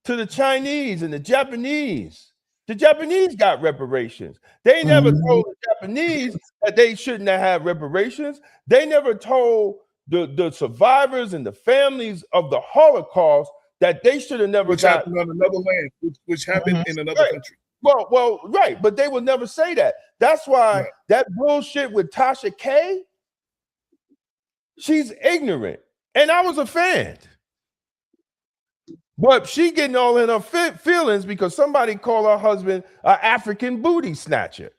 to the Chinese and the Japanese. The Japanese got reparations. They never told the Japanese that they shouldn't have reparations. They never told the survivors and the families of the Holocaust that they should have never got. Happened on another land, which happened in another country. Well, right, but they would never say that. That's why that bullshit with Tasha K, she's ignorant. And I was a fan. But she getting all in her feelings because somebody called her husband an African booty snatcher.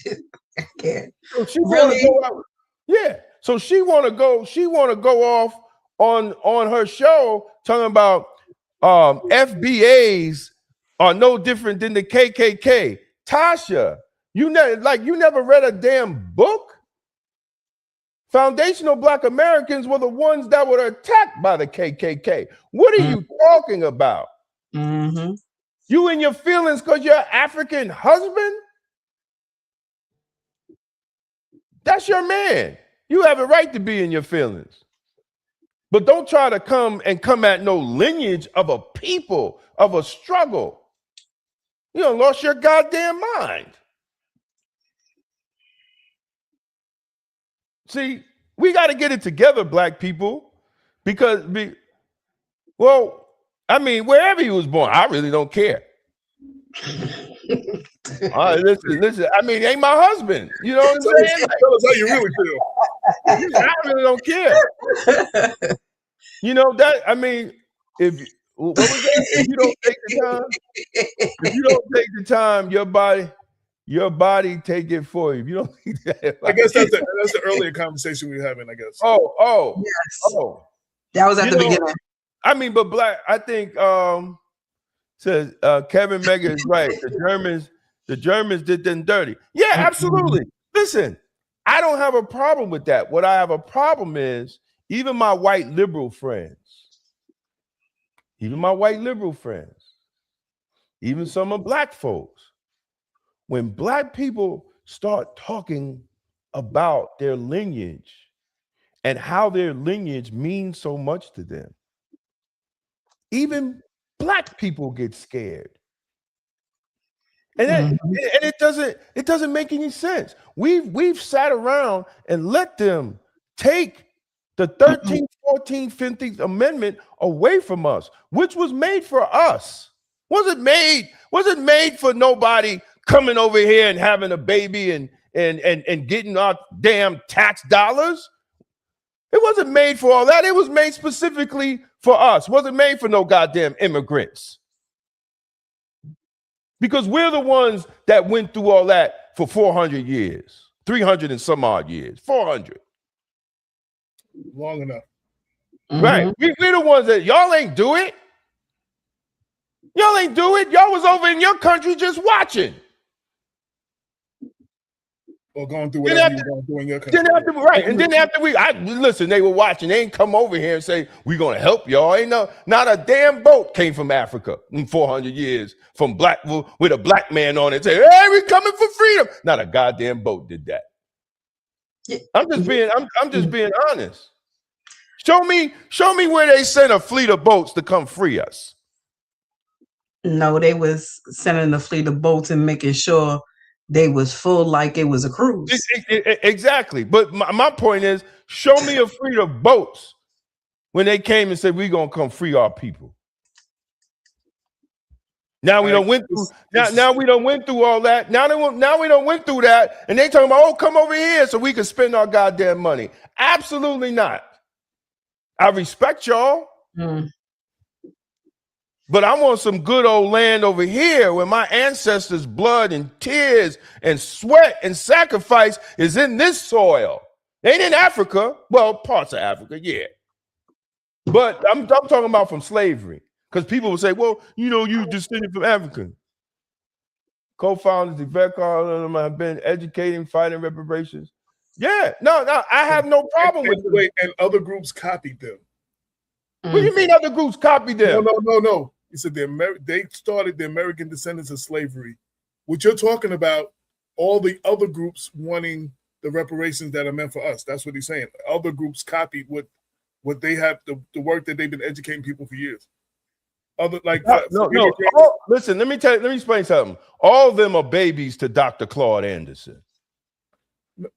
So she really? Yeah. So she want to go off on her show talking about FBAs are no different than the KKK. Tasha, you never read a damn book? Foundational Black Americans were the ones that were attacked by the KKK. What are you talking about? You in your feelings because your African husband? That's your man. You have a right to be in your feelings. But don't try to come at no lineage of a people, of a struggle. You done lost your goddamn mind. See, we got to get it together, black people, because, wherever he was born, I really don't care. Listen, ain't my husband. You know what I'm saying? Like, tell us how you really feel. I really don't care. You know that, if What was that? If you don't take the time, if you don't take the time, your body take it for you. If you don't think that, I guess that's the earlier conversation we were having, I guess. Yes. That was at the beginning. I mean, but I think says Kevin Mega is right. The Germans did them dirty. Yeah, absolutely. Listen, I don't have a problem with that. What I have a problem is even my white liberal friends, even some of black folks, when black people start talking about their lineage and how their lineage means so much to them, even black people get scared. And it doesn't make any sense. We've sat around and let them take the 13th, 14th, 15th Amendment away from us, which was made for us. Wasn't made for nobody coming over here and having a baby and getting our damn tax dollars. It wasn't made for all that. It was made specifically for us. It wasn't made for no goddamn immigrants. Because we're the ones that went through all that for 400 years, 300 and some odd years, 400. Long enough. Right. We're the ones that y'all ain't do it. Y'all ain't do it. Y'all was over in your country just watching. Or going through whatever you want to do in your country. Listen, they were watching. They ain't come over here and say, we're going to help y'all. Ain't not a damn boat came from Africa in 400 years from with a black man on it. Say, hey, we're coming for freedom. Not a goddamn boat did that. Yeah. I'm just being honest. Show me where they sent a fleet of boats to come free us. No, they was sending a fleet of boats and making sure they was full like it was a cruise. Exactly. But my point is, show me a fleet of boats when they came and said, we're going to come free our people. Now we don't went through. Now we don't went through all that. Now we don't went through that, and they talking about, oh, come over here so we can spend our goddamn money. Absolutely not. I respect y'all, but I want some good old land over here where my ancestors' blood and tears and sweat and sacrifice is in this soil. Ain't in Africa. Well, parts of Africa, yeah. But I'm talking about from slavery. Because people will say, well, you descended from African. Co-founders, Yvette Carl, have been educating, fighting reparations. Yeah, no, I have no problem with it. And other groups copied them. What do you mean other groups copied them? No. You said they started the American descendants of slavery. What you're talking about, all the other groups wanting the reparations that are meant for us. That's what he's saying. Other groups copied what they have, the work that they've been educating people for years. Listen, let me explain something. All of them are babies to Dr. Claude Anderson.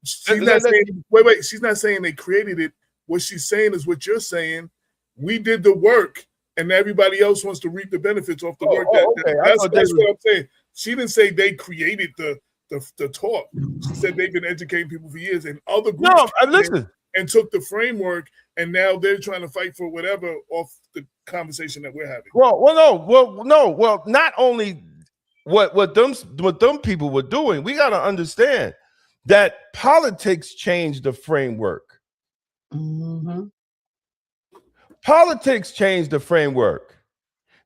She's not saying, wait. She's not saying they created it. What she's saying is what you're saying. We did the work, and everybody else wants to reap the benefits off the work. That's what I'm saying. She didn't say they created the talk. She said they've been educating people for years, and other groups and took the framework, and now they're trying to fight for whatever off the conversation that we're having. Well, not only what them people were doing, we got to understand that politics changed the framework. Politics changed the framework.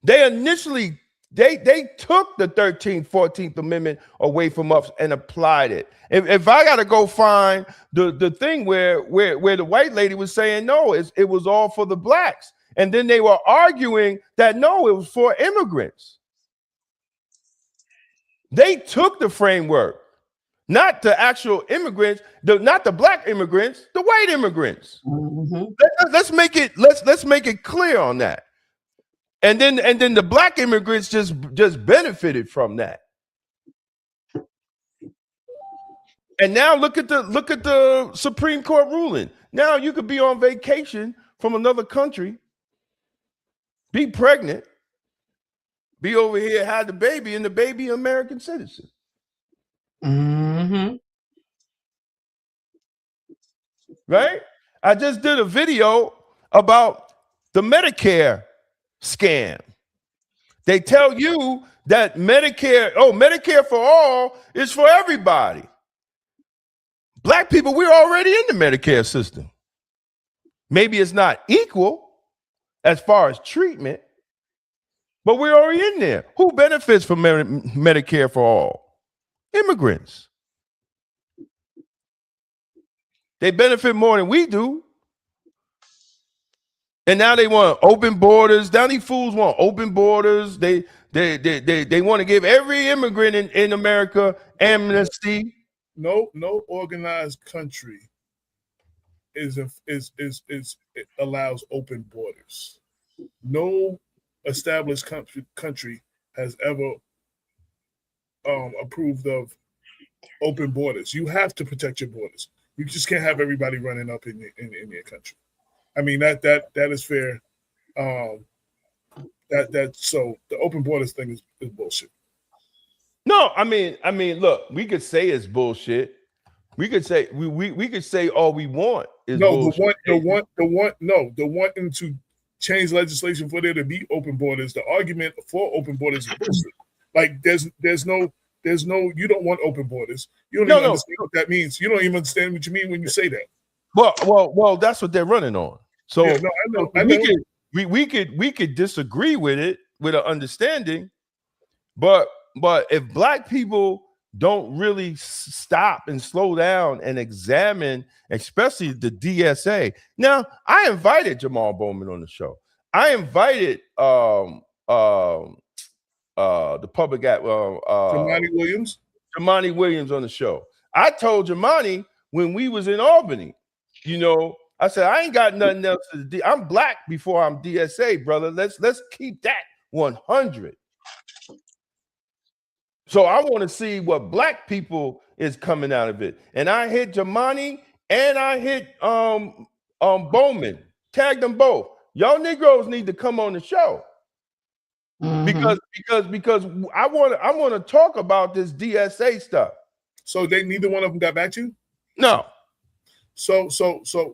They initially they took the 13th, 14th Amendment away from us and applied it. If I got to go find the thing where the white lady was saying no, it was all for the blacks, and then they were arguing that no, it was for immigrants. They took the framework. Not the actual immigrants, not the black immigrants, the white immigrants. Let's make it clear on that. And then the black immigrants just benefited from that. And now look at the Supreme Court ruling. Now you could be on vacation from another country, be pregnant, be over here, have the baby, and the baby American citizen. Right? I just did a video about the Medicare scam. They tell you that Medicare for all is for everybody. Black people, we're already in the Medicare system. Maybe it's not equal as far as treatment, but we're already in there. Who benefits from Medicare for all? Immigrants. They benefit more than we do. And now they want open borders. Now these fools want open borders. They want to give every immigrant in America amnesty. No organized country allows open borders. No established country has ever approved of open borders. You have to protect your borders. You just can't have everybody running up in your country. I mean that is fair. So the open borders thing is bullshit. No, I mean, look, we could say it's bullshit. We could say we could say all we want is bullshit. The wanting to change legislation for there to be open borders. The argument for open borders is bullshit. Like there's no you don't want open borders. You don't even understand what that means. You don't even understand what you mean when you say that. Well, that's what they're running on. So yeah, I know. We could disagree with it with an understanding, but if Black people don't really stop and slow down and examine, especially the DSA. Now, I invited Jamal Bowman on the show. I invited the public at Jamani Williams on the show. I told Jamani when we was in Albany, I said, I ain't got nothing else to do. I'm Black before I'm DSA, brother. Let's keep that 100. So I want to see what Black people is coming out of it. And I hit Jamani and I hit Bowman. Tagged them both. Y'all Negroes need to come on the show. Because I want to talk about this DSA stuff. So neither one of them got back to you? No. So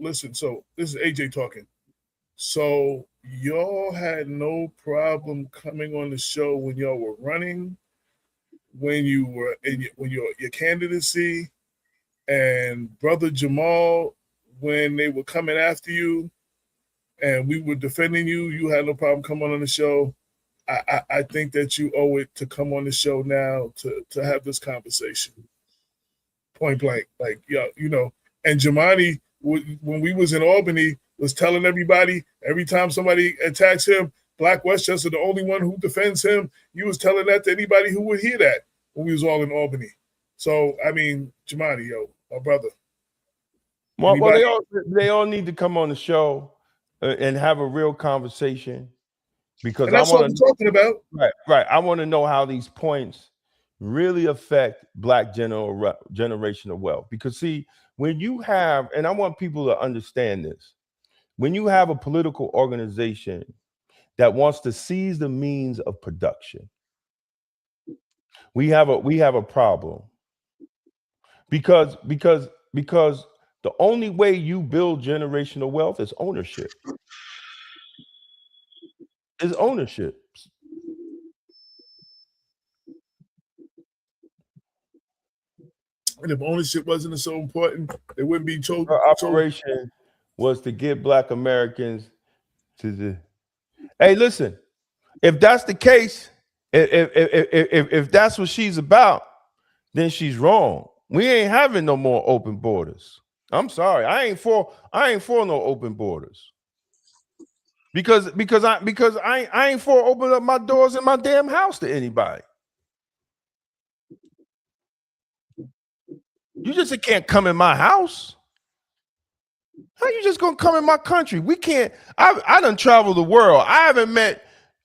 listen, so this is AJ talking. So y'all had no problem coming on the show when y'all were running, when you were in your candidacy, and Brother Jamal, when they were coming after you and we were defending you, you had no problem coming on the show. I think that you owe it to come on the show now to have this conversation. Point blank, like, and Jamani, when we was in Albany, was telling everybody, every time somebody attacks him, Black Westchester, the only one who defends him, you was telling that to anybody who would hear that when we was all in Albany. So, I mean, Jamani, my brother. Well, they all need to come on the show and have a real conversation. Because that's what I'm talking about. Right. I want to know how these points really affect Black generational wealth. Because see, when you have, and I want people to understand this, when you have a political organization that wants to seize the means of production, we have a problem. Because the only way you build generational wealth is ownership. Is ownership. And if ownership wasn't so important, it wouldn't be chosen. Our operation was to get Black Americans to the. Hey, listen, if that's the case, if that's what she's about, then she's wrong. We ain't having no more open borders. I'm sorry, I ain't for no open borders. Because I ain't for opening up my doors in my damn house to anybody. You just can't come in my house. How you just gonna come in my country? We can't. I done traveled the world. I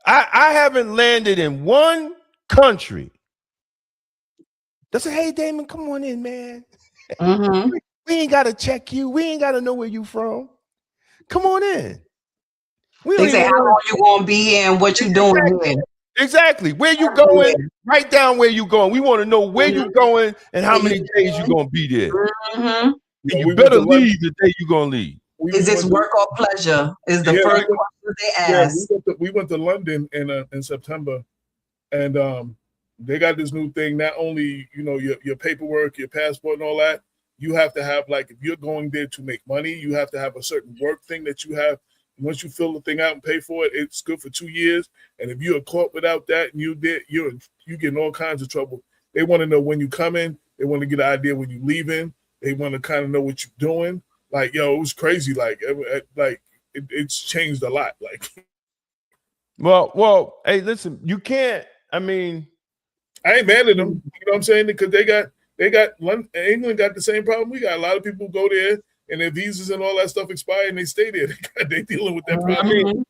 haven't landed in one country that said, "Hey, Damon, come on in, man. We ain't gotta check you. We ain't gotta know where you from. Come on in." They say how long you gonna be here and what you doing here. Exactly. Where you going? Write down where you going. We want to know where you going and how many days you gonna be there. You better leave the day you gonna leave. Is this work or pleasure? Is the first question they Yeah, ask. we went to London in September, and they got this new thing. Not only your paperwork, your passport, and all that. You have to have, like, if you're going there to make money, you have to have a certain work thing that you have. Once you fill the thing out and pay for it, it's good for 2 years. And if you are caught without that and you get in all kinds of trouble. They want to know when you come in. They want to get an idea when you leaving. They want to kind of know what you're doing. Like, it was crazy. It's changed a lot. Like, well, hey, listen, you can't. I mean, I ain't mad at them. You know what I'm saying? Because they got England got the same problem we got. A lot of people go there and their visas and all that stuff expire and they stay there. They dealing with that problem. I mean,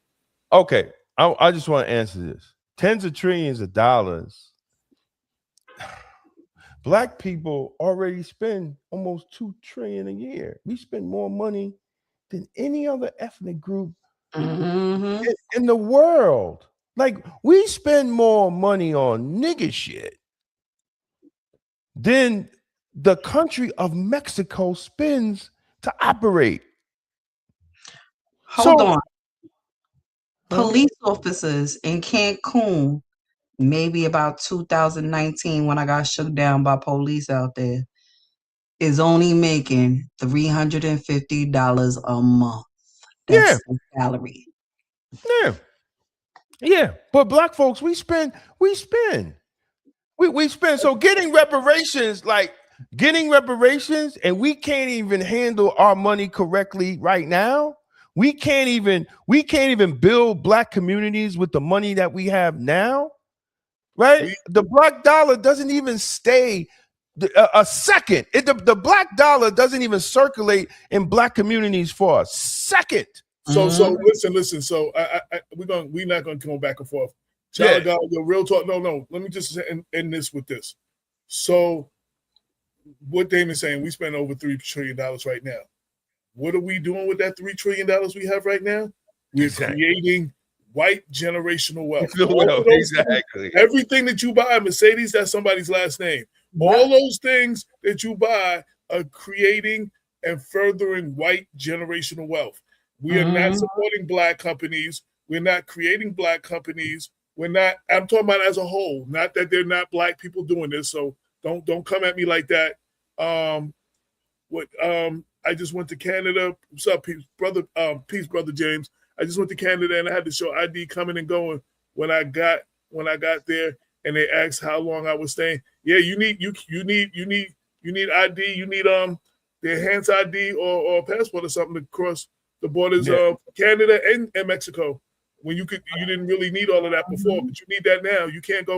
okay, I just want to answer this. Tens of trillions of dollars. Black people already spend almost $2 trillion a year. We spend more money than any other ethnic group in the world. Like, we spend more money on nigga shit than the country of Mexico spends to operate. Hold on. Police officers in Cancun, maybe about 2019 when I got shook down by police out there, is only making $350 a month. That's the salary. Yeah. But black folks, we spend. So getting reparations, and we can't even handle our money correctly right now. We can't even build black communities with the money that we have now. Right? The black dollar doesn't even stay a second. The black dollar doesn't even circulate in black communities for a second. So listen. So we're not gonna come back and forth. Child God, the real talk. No. Let me just end this with this. So what Damon's saying, we spend over $3 trillion right now. What are we doing with that $3 trillion we have right now? We're creating white generational wealth. Exactly. Everything that you buy, Mercedes, that's somebody's last name. All those things that you buy are creating and furthering white generational wealth. We are not supporting black companies. We're not creating black companies. I'm talking about as a whole, not that they're not black people doing this. So don't come at me like that. I just went to Canada. What's up, peace, brother James? I just went to Canada and I had to show ID coming and going when I got there, and they asked how long I was staying. Yeah, you need ID. You need the enhanced ID or a passport or something to cross the borders of Canada and Mexico. When you didn't really need all of that before, but you need that now. You can't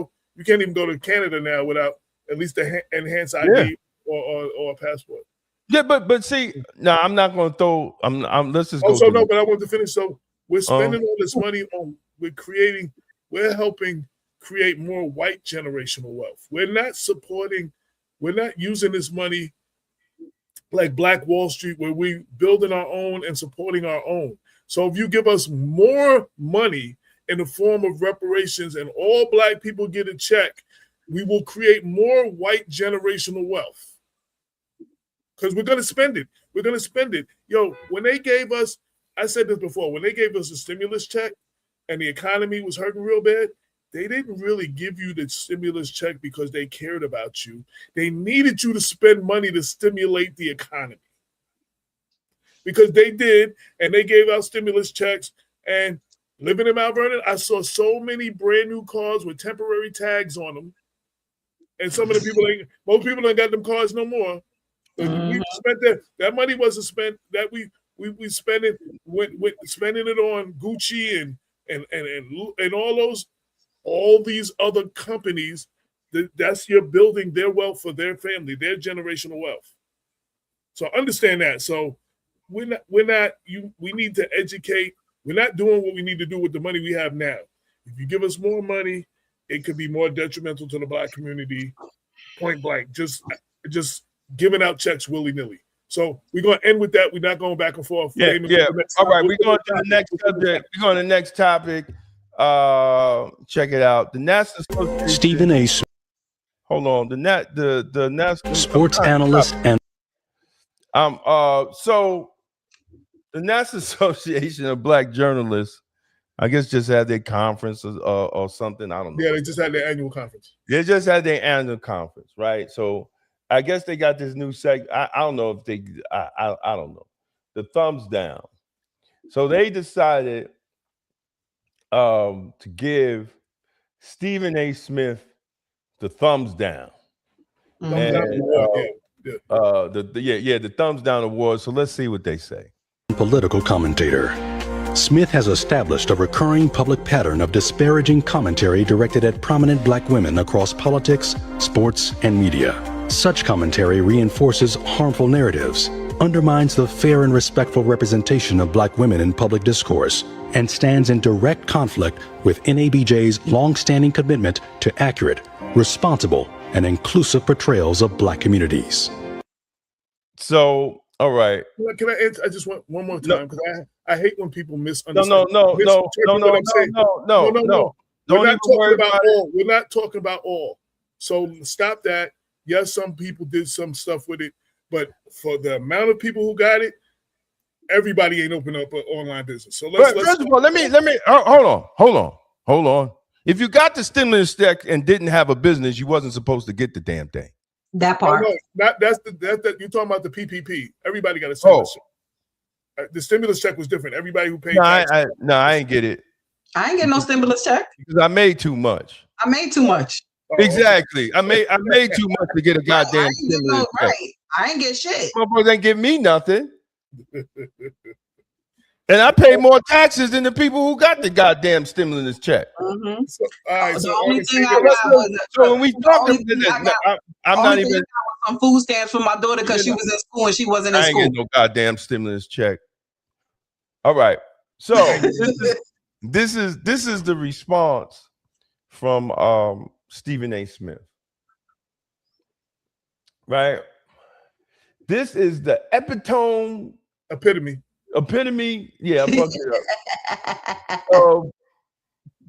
even go to Canada now without at least the enhanced ID or a passport. Yeah, but see, no, I'm not going to throw. Let's just go. Also, no, but I want to finish. So we're spending all this money on. We're helping create more white generational wealth. We're not using this money like Black Wall Street, where we building our own and supporting our own. So if you give us more money in the form of reparations and all black people get a check, we will create more white generational wealth. Because we're going to spend it. We're going to spend it. Yo, when they gave us, I said this before, when they gave us a stimulus check and the economy was hurting real bad, they didn't really give you the stimulus check because they cared about you. They needed you to spend money to stimulate the economy. Because they did, and they gave out stimulus checks. And living in Mount Vernon, I saw so many brand new cars with temporary tags on them. And some of the people, most people ain't got them cars no more. We spent that money wasn't spent. That we spent it spending it on Gucci and all these other companies. That's you're building their wealth for their family, their generational wealth. So understand that. So we need to educate. We're not doing what we need to do with the money we have now. If you give us more money, it could be more detrimental to the black community. Point blank. Just giving out checks willy-nilly. So we're going to end with that. We're not going back and forth. Yeah. All right, we're going to the next subject. We're going to the next topic. Check it out. The National Association. Stephen A. Hold on. The National Sports analyst and so the National Association of Black Journalists I guess just had their conference or something. I don't know. Yeah, they just had their annual conference. They just had their annual conference, right? So I guess they got this new segment. I don't know if they. I don't know. The thumbs down. So they decided to give Stephen A. Smith the thumbs down. Thumbs down award, the thumbs down award. So let's see what they say. Political commentator. Smith has established a recurring public pattern of disparaging commentary directed at prominent black women across politics, sports, and media. Such commentary reinforces harmful narratives, undermines the fair and respectful representation of black women in public discourse, and stands in direct conflict with NABJ's long-standing commitment to accurate, responsible, and inclusive portrayals of black communities. So, all right. Can I answer? I just want one more time because I hate when people misunderstand. No. We're not talking about all. We're not talking about all. So stop that. Yes, some people did some stuff with it, but for the amount of people who got it, everybody ain't open up an online business. So let's first of all, let me hold on. If you got the stimulus check and didn't have a business, you wasn't supposed to get the damn thing. That part. That's you're talking about the PPP. Everybody got a stimulus check. The stimulus check was different. Everybody who paid. I ain't get it. I ain't getting no stimulus check Because I made too much. Exactly. I made too much to get a goddamn stimulus check. Right. I ain't get shit. Motherfuckers ain't give me nothing. And I pay more taxes than the people who got the goddamn stimulus check. Mm-hmm. So, all right, the only thing I got was so when we talk about this, I'm not even some food stamps for my daughter because she was in school and she wasn't in school. I ain't getting no goddamn stimulus check. All right. So this is the response from Stephen A. Smith. Right? This is the epitome. Epitome, yeah, I fucked it up.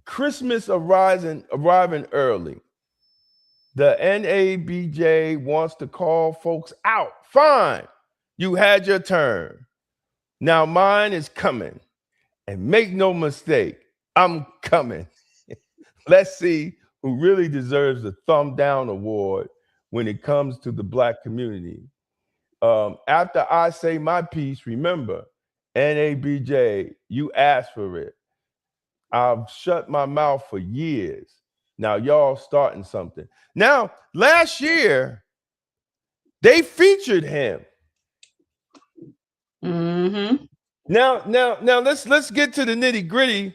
Christmas arriving early. The NABJ wants to call folks out. Fine, you had your turn. Now mine is coming. And make no mistake, I'm coming. Let's see who really deserves the thumb down award when it comes to the black community. After I say my piece, remember, NABJ, you asked for it. I've shut my mouth for years. Now y'all starting something. Now, last year, they featured him. Mm-hmm. Now let's get to the nitty-gritty.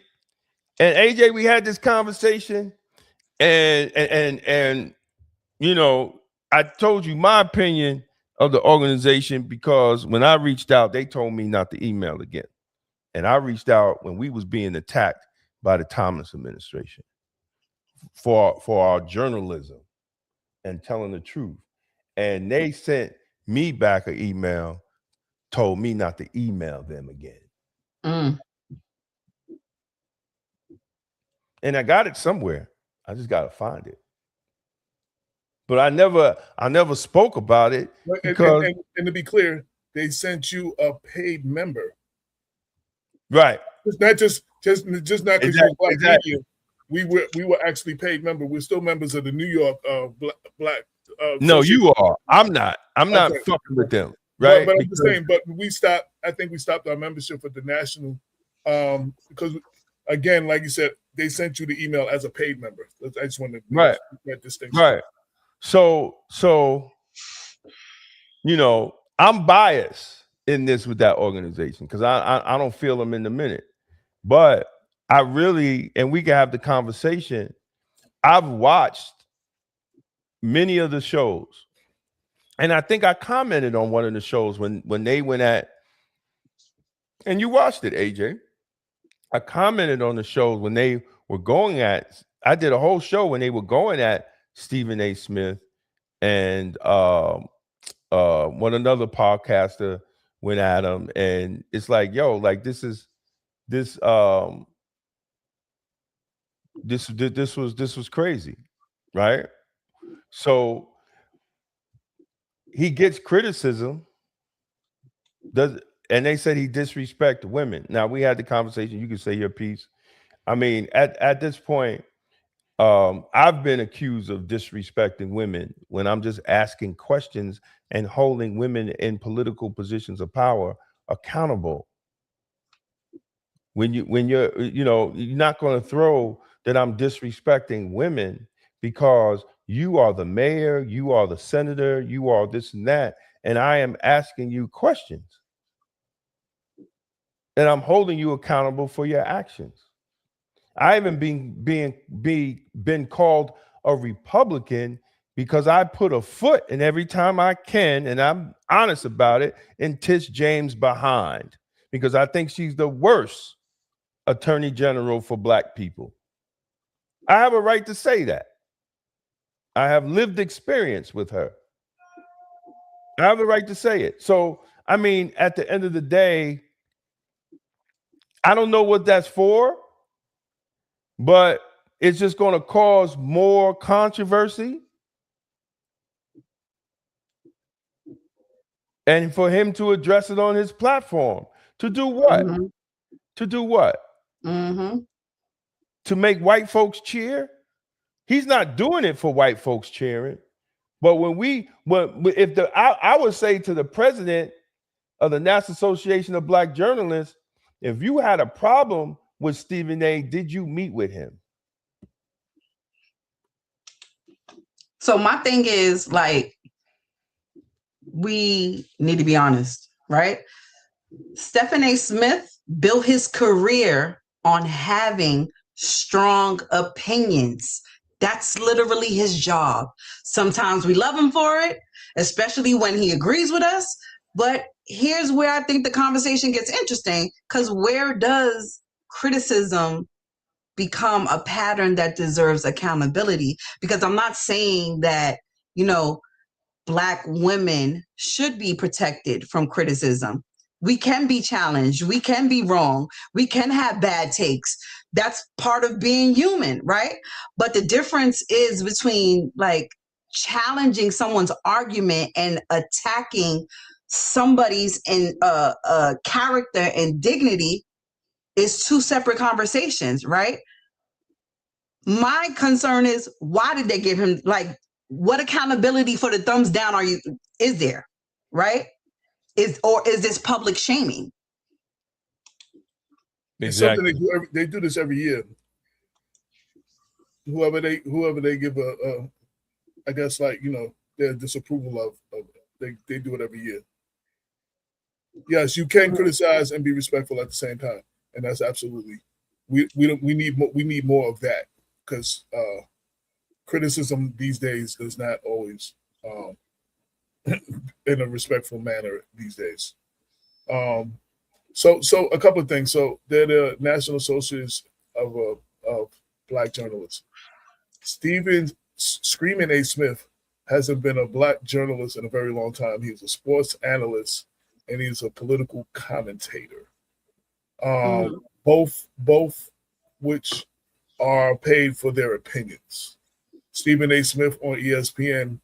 And AJ, we had this conversation, and you know, I told you my opinion of the organization because when I reached out, they told me not to email again. And I reached out when we was being attacked by the Thomas administration for our journalism and telling the truth. And they sent me back an email, told me not to email them again. And I got it somewhere. I just got to find it. But I never spoke about it because, and to be clear, they sent you a paid member, right? It's not just not because you're black media. We were actually paid member. We're still members of the New York black. No, you are. I'm not. I'm not fucking with them, right? But I'm just saying. But we stopped. I think we stopped our membership with the national because, again, like you said, they sent you the email as a paid member. I just want to make that distinction. Right. So, you know, I'm biased in this with that organization because I don't feel them in the minute. But I really, and we can have the conversation. I've watched many of the shows, and I think I commented on one of the shows when they went at, and you watched it, AJ. I commented on the shows when they were going at, I did a whole show when they were going at Stephen A. Smith and one another podcaster went at him, and it's like, yo, like this was crazy, right? So he gets criticism, and they said he disrespected women. Now we had the conversation. You can say your piece. I mean, at this point, I've been accused of disrespecting women when I'm just asking questions and holding women in political positions of power accountable. When you're not going to throw that I'm disrespecting women because you are the mayor, you are the senator, you are this and that, and I am asking you questions, and I'm holding you accountable for your actions. I haven't been called a Republican because I put a foot in every time I can, and I'm honest about it, in Tish James behind, because I think she's the worst attorney general for Black people. I have a right to say that. I have lived experience with her. I have a right to say it. So, I mean, at the end of the day, I don't know what that's for, but it's just going to cause more controversy. And for him to address it on his platform, to do what? Mm-hmm. To do what? Mm-hmm. To make white folks cheer? He's not doing it for white folks cheering. But I would say to the president of the National Association of Black Journalists, if you had a problem with Stephen A., did you meet with him? So my thing is, like, we need to be honest, right? Stephen A. Smith built his career on having strong opinions. That's literally his job. Sometimes we love him for it, especially when he agrees with us. But here's where I think the conversation gets interesting, because where does criticism become a pattern that deserves accountability? Because I'm not saying that, Black women should be protected from criticism. We can be challenged. We can be wrong. We can have bad takes. That's part of being human, right? But the difference is between, like, challenging someone's argument and attacking somebody's character and dignity is two separate conversations, right? My concern is, why did they give him, like, what accountability for the thumbs down is there, right? Is this public shaming? It's something they do this every year. Whoever they give I guess, like, their disapproval of, they do it every year. Yes, you can criticize and be respectful at the same time, and that's absolutely we need more of that, because criticism these days is not always in a respectful manner these days. So a couple of things. So they're the National Associates of Black Journalists. Stephen Screaming A. Smith hasn't been a Black journalist in a very long time. He's a sports analyst and he's a political commentator. Both which are paid for their opinions. Stephen A. Smith on ESPN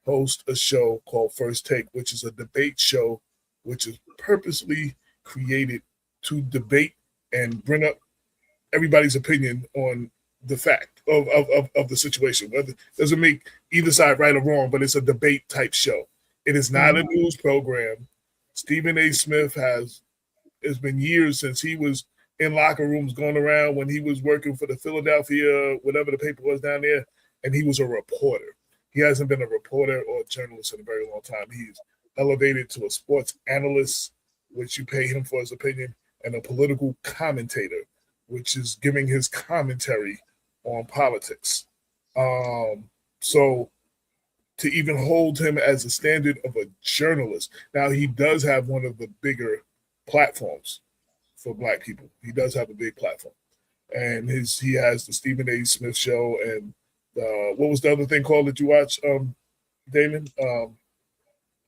hosts a show called First Take, which is a debate show, which is purposely created to debate and bring up everybody's opinion on the fact of the situation. Whether doesn't make either side right or wrong, but it's a debate type show. It is not a news program. Stephen A. Smith it's been years since he was in locker rooms going around when he was working for the Philadelphia, whatever the paper was down there, and he was a reporter. He hasn't been a reporter or a journalist in a very long time. He's elevated to a sports analyst, which you pay him for his opinion, and a political commentator, which is giving his commentary on politics. So to even hold him as a standard of a journalist, now he does have one of the bigger platforms for Black people. He does have a big platform, and he has the Stephen A. Smith show, and what was the other thing called that you watch, Damon?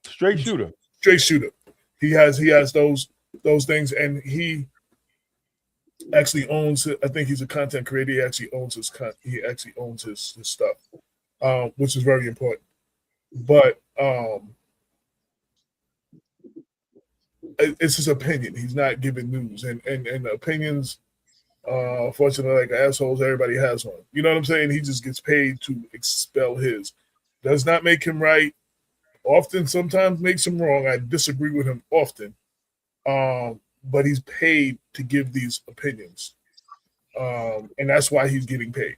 Straight Shooter. Straight Shooter. He has those things, and he actually owns it. I think he's a content creator. He actually owns his stuff, which is very important. But it's his opinion. He's not giving news, and opinions Fortunately, like assholes, everybody has one. You know what I'm saying? He just gets paid to expel his. Does not make him right. Often, sometimes makes him wrong. I disagree with him often. But he's paid to give these opinions. And that's why he's getting paid.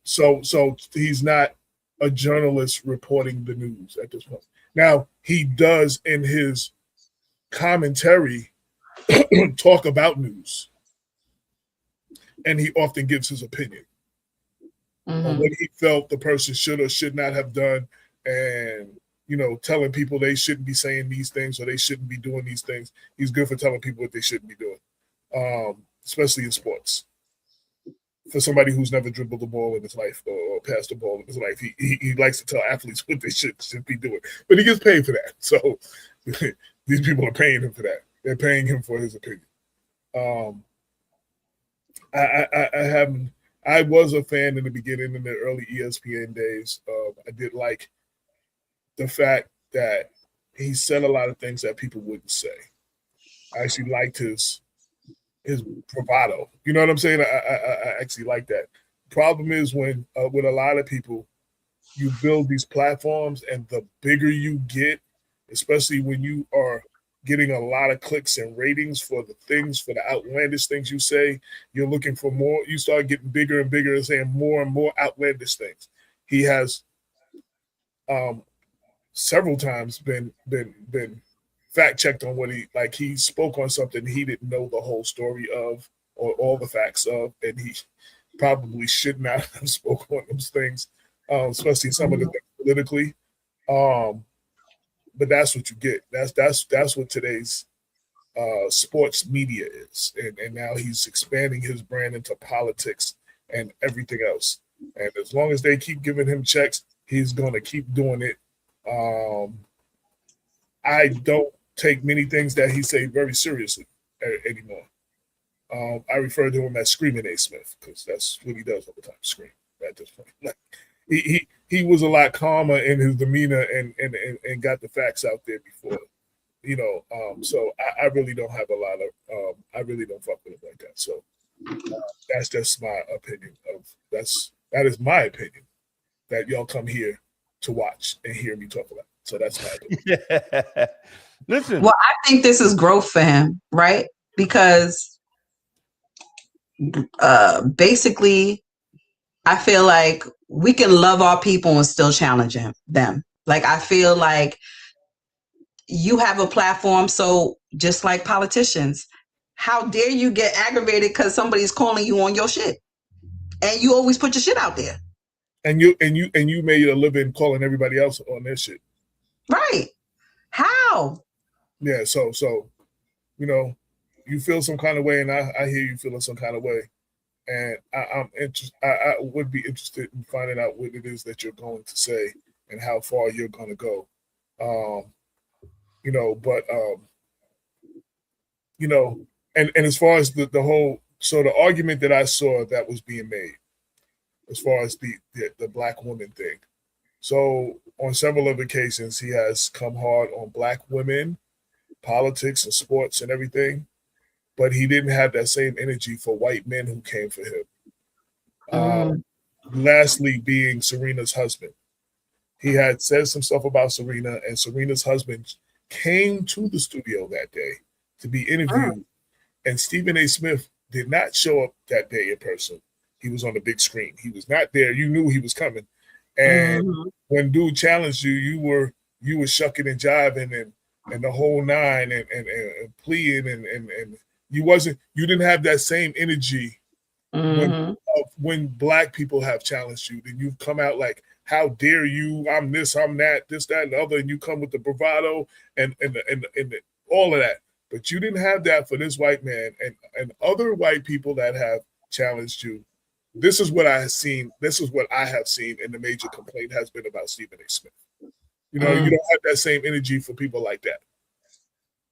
So he's not a journalist reporting the news at this point. Now, he does in his commentary talk about news, and he often gives his opinion on what he felt the person should or should not have done, and telling people they shouldn't be saying these things or they shouldn't be doing these things. He's good for telling people what they shouldn't be doing, especially in sports. For somebody who's never dribbled the ball in his life or passed the ball in his life, he likes to tell athletes what they should be doing, but he gets paid for that. So these people are paying him for that. They're paying him for his opinion. I was a fan in the beginning, in the early ESPN days. I did like the fact that he said a lot of things that people wouldn't say. I actually liked his bravado. You know what I'm saying? I actually like that. Problem is when with a lot of people, you build these platforms, and the bigger you get, especially when you are getting a lot of clicks and ratings for the outlandish things you say, you're looking for more. You start getting bigger and bigger and saying more and more outlandish things. He has several times been fact checked on what he spoke on something he didn't know the whole story of or all the facts of, and he probably should not have spoken on those things, especially some of the things politically. But that's what you get. That's what today's sports media is, and now he's expanding his brand into politics and everything else. And as long as they keep giving him checks, he's going to keep doing it. I don't take many things that he say very seriously anymore. I refer to him as Screaming A. Smith because that's what he does all the time, scream at this point. Like, he was a lot calmer in his demeanor and got the facts out there before, so I really don't have a lot of, I really don't fuck with him like that. So that's just my opinion that is my opinion that y'all come here to watch and hear me talk about. So that's my opinion. Yeah. Listen. Well, I think this is growth for him, right? Because basically, I feel like we can love our people and still challenge them. Like, I feel like you have a platform, so just like politicians, how dare you get aggravated because somebody's calling you on your shit, and you always put your shit out there. And you made a living calling everybody else on their shit. Right? How? Yeah. So you feel some kind of way, and I hear you feeling some kind of way, and I'm interested. I would be interested in finding out what it is that you're going to say and how far you're going to go. And as far as the whole, so the argument that I saw that was being made, as far as the black woman thing. So on several of occasions, he has come hard on black women, politics and sports and everything, but he didn't have that same energy for white men who came for him. Lastly, being Serena's husband. He had said some stuff about Serena, and Serena's husband came to the studio that day to be interviewed, and Stephen A. Smith did not show up that day in person. He was on the big screen. He was not there. You knew he was coming. And when dude challenged you, you were shucking and jiving and the whole nine and pleading and you didn't have that same energy when black people have challenged you. Then you've come out like, how dare you? I'm this, I'm that, this, that, and the other, and you come with the bravado and all of that. But you didn't have that for this white man and other white people that have challenged you. This is what I have seen. This is what I have seen, and the major complaint has been about Stephen A. Smith. You don't have that same energy for people like that,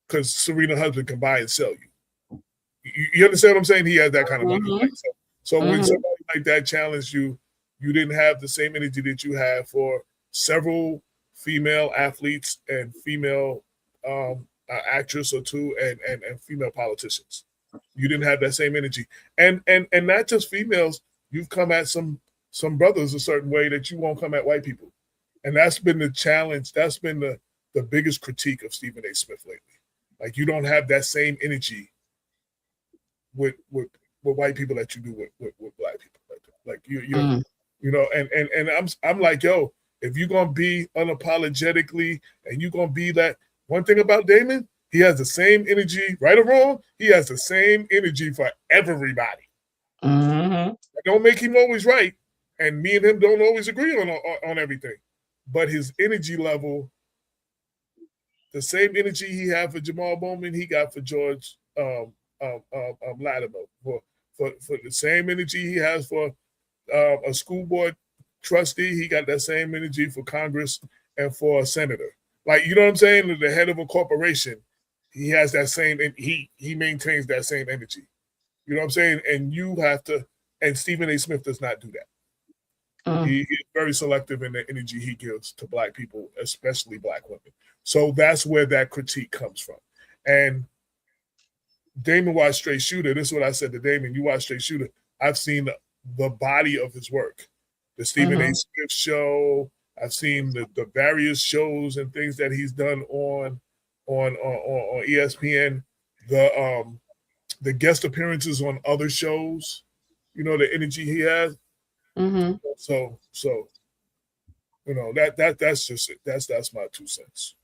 because Serena's husband can buy and sell you. You understand what I'm saying? He has that kind of money. So when somebody like that challenged you, you didn't have the same energy that you have for several female athletes and female actress or two and female politicians. You didn't have that same energy. And not just females, you've come at some brothers a certain way that you won't come at white people. And that's been the challenge. That's been the biggest critique of Stephen A. Smith lately. Like, you don't have that same energy with white people that you do with black people. Like you you know, and I'm like, yo, if you're gonna be unapologetically and you're gonna be that, one thing about Damon, he has the same energy, right or wrong, he has the same energy for everybody. Mm-hmm. Don't make him always right, and me and him don't always agree on everything, but his energy level, the same energy he had for Jamal Bowman, he got for George Latimer, for the same energy he has for a school board trustee, he got that same energy for Congress and for a senator. Like, you know what I'm saying? The head of a corporation, he has that same, and he maintains that same energy. You know what I'm saying? And you have to, and Stephen A. Smith does not do that. He is very selective in the energy he gives to black people, especially black women. So that's where that critique comes from. And Damon watched Straight Shooter. This is what I said to Damon. You watch Straight Shooter. I've seen the body of his work. The Stephen A. Smith show. I've seen the various shows and things that he's done on ESPN. The guest appearances on other shows. You know, the energy he has. So you know, that's just it. That's my 2 cents.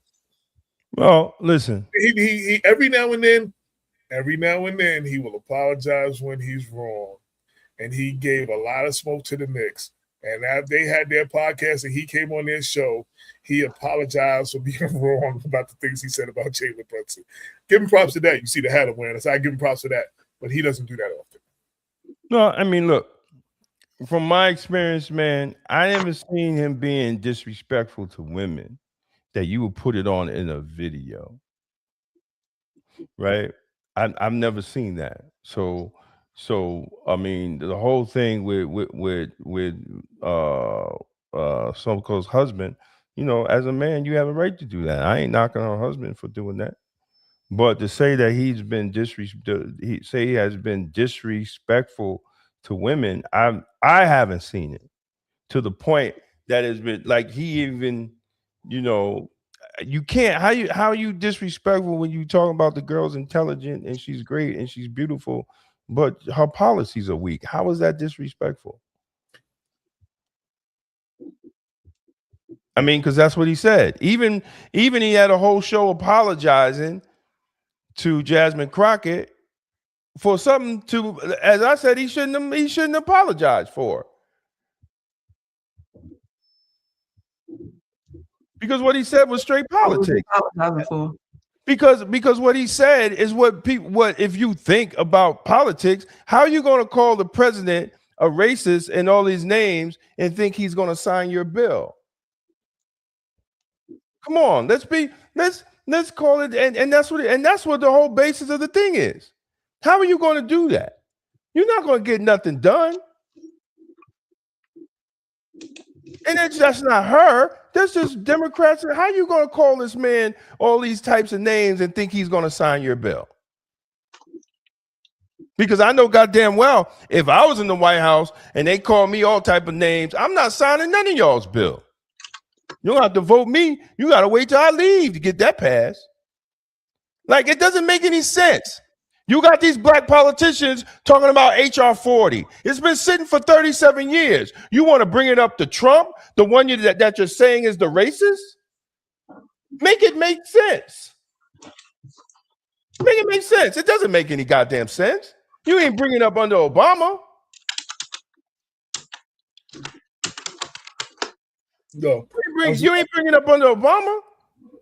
Well, listen. He every now and then he will apologize when he's wrong. And he gave a lot of smoke to the Knicks. And after they had their podcast and he came on their show, he apologized for being wrong about the things he said about Jalen Brunson. Give him props to that. You see the hat I'm wearing. So I give him props to that. But he doesn't do that often. No, I mean, look, from my experience, man, I never seen him being disrespectful to women that you would put it on in a video. Right? I've never seen that. So I mean, the whole thing with Somko's husband, you know, as a man, you have a right to do that. I ain't knocking her husband for doing that. But to say that he has been disrespectful to women, I haven't seen it, to the point that has been like, he even, you know, you can't, how are you disrespectful when you talk about the girl's intelligent and she's great and she's beautiful, but her policies are weak? How is that disrespectful? I mean, because that's what he said. Even he had a whole show apologizing to Jasmine Crockett for something to, as I said, he shouldn't apologize for. Because what he said was straight politics. Because what he said is what if you think about politics, how are you going to call the president a racist and all these names and think he's going to sign your bill? Come on, let's call it, and that's what the whole basis of the thing is. How are you going to do that? You're not going to get nothing done. And that's not her. That's just Democrats. How are you going to call this man all these types of names and think he's going to sign your bill? Because I know goddamn well, if I was in the White House and they call me all type of names, I'm not signing none of y'all's bill. You don't have to vote me. You got to wait till I leave to get that passed. Like, it doesn't make any sense. You got these black politicians talking about HR 40. It's been sitting for 37 years. You want to bring it up to Trump, the one that you're saying is the racist? Make it make sense. Make it make sense. It doesn't make any goddamn sense. You ain't bringing it up under Obama. No, you ain't bringing it up under Obama.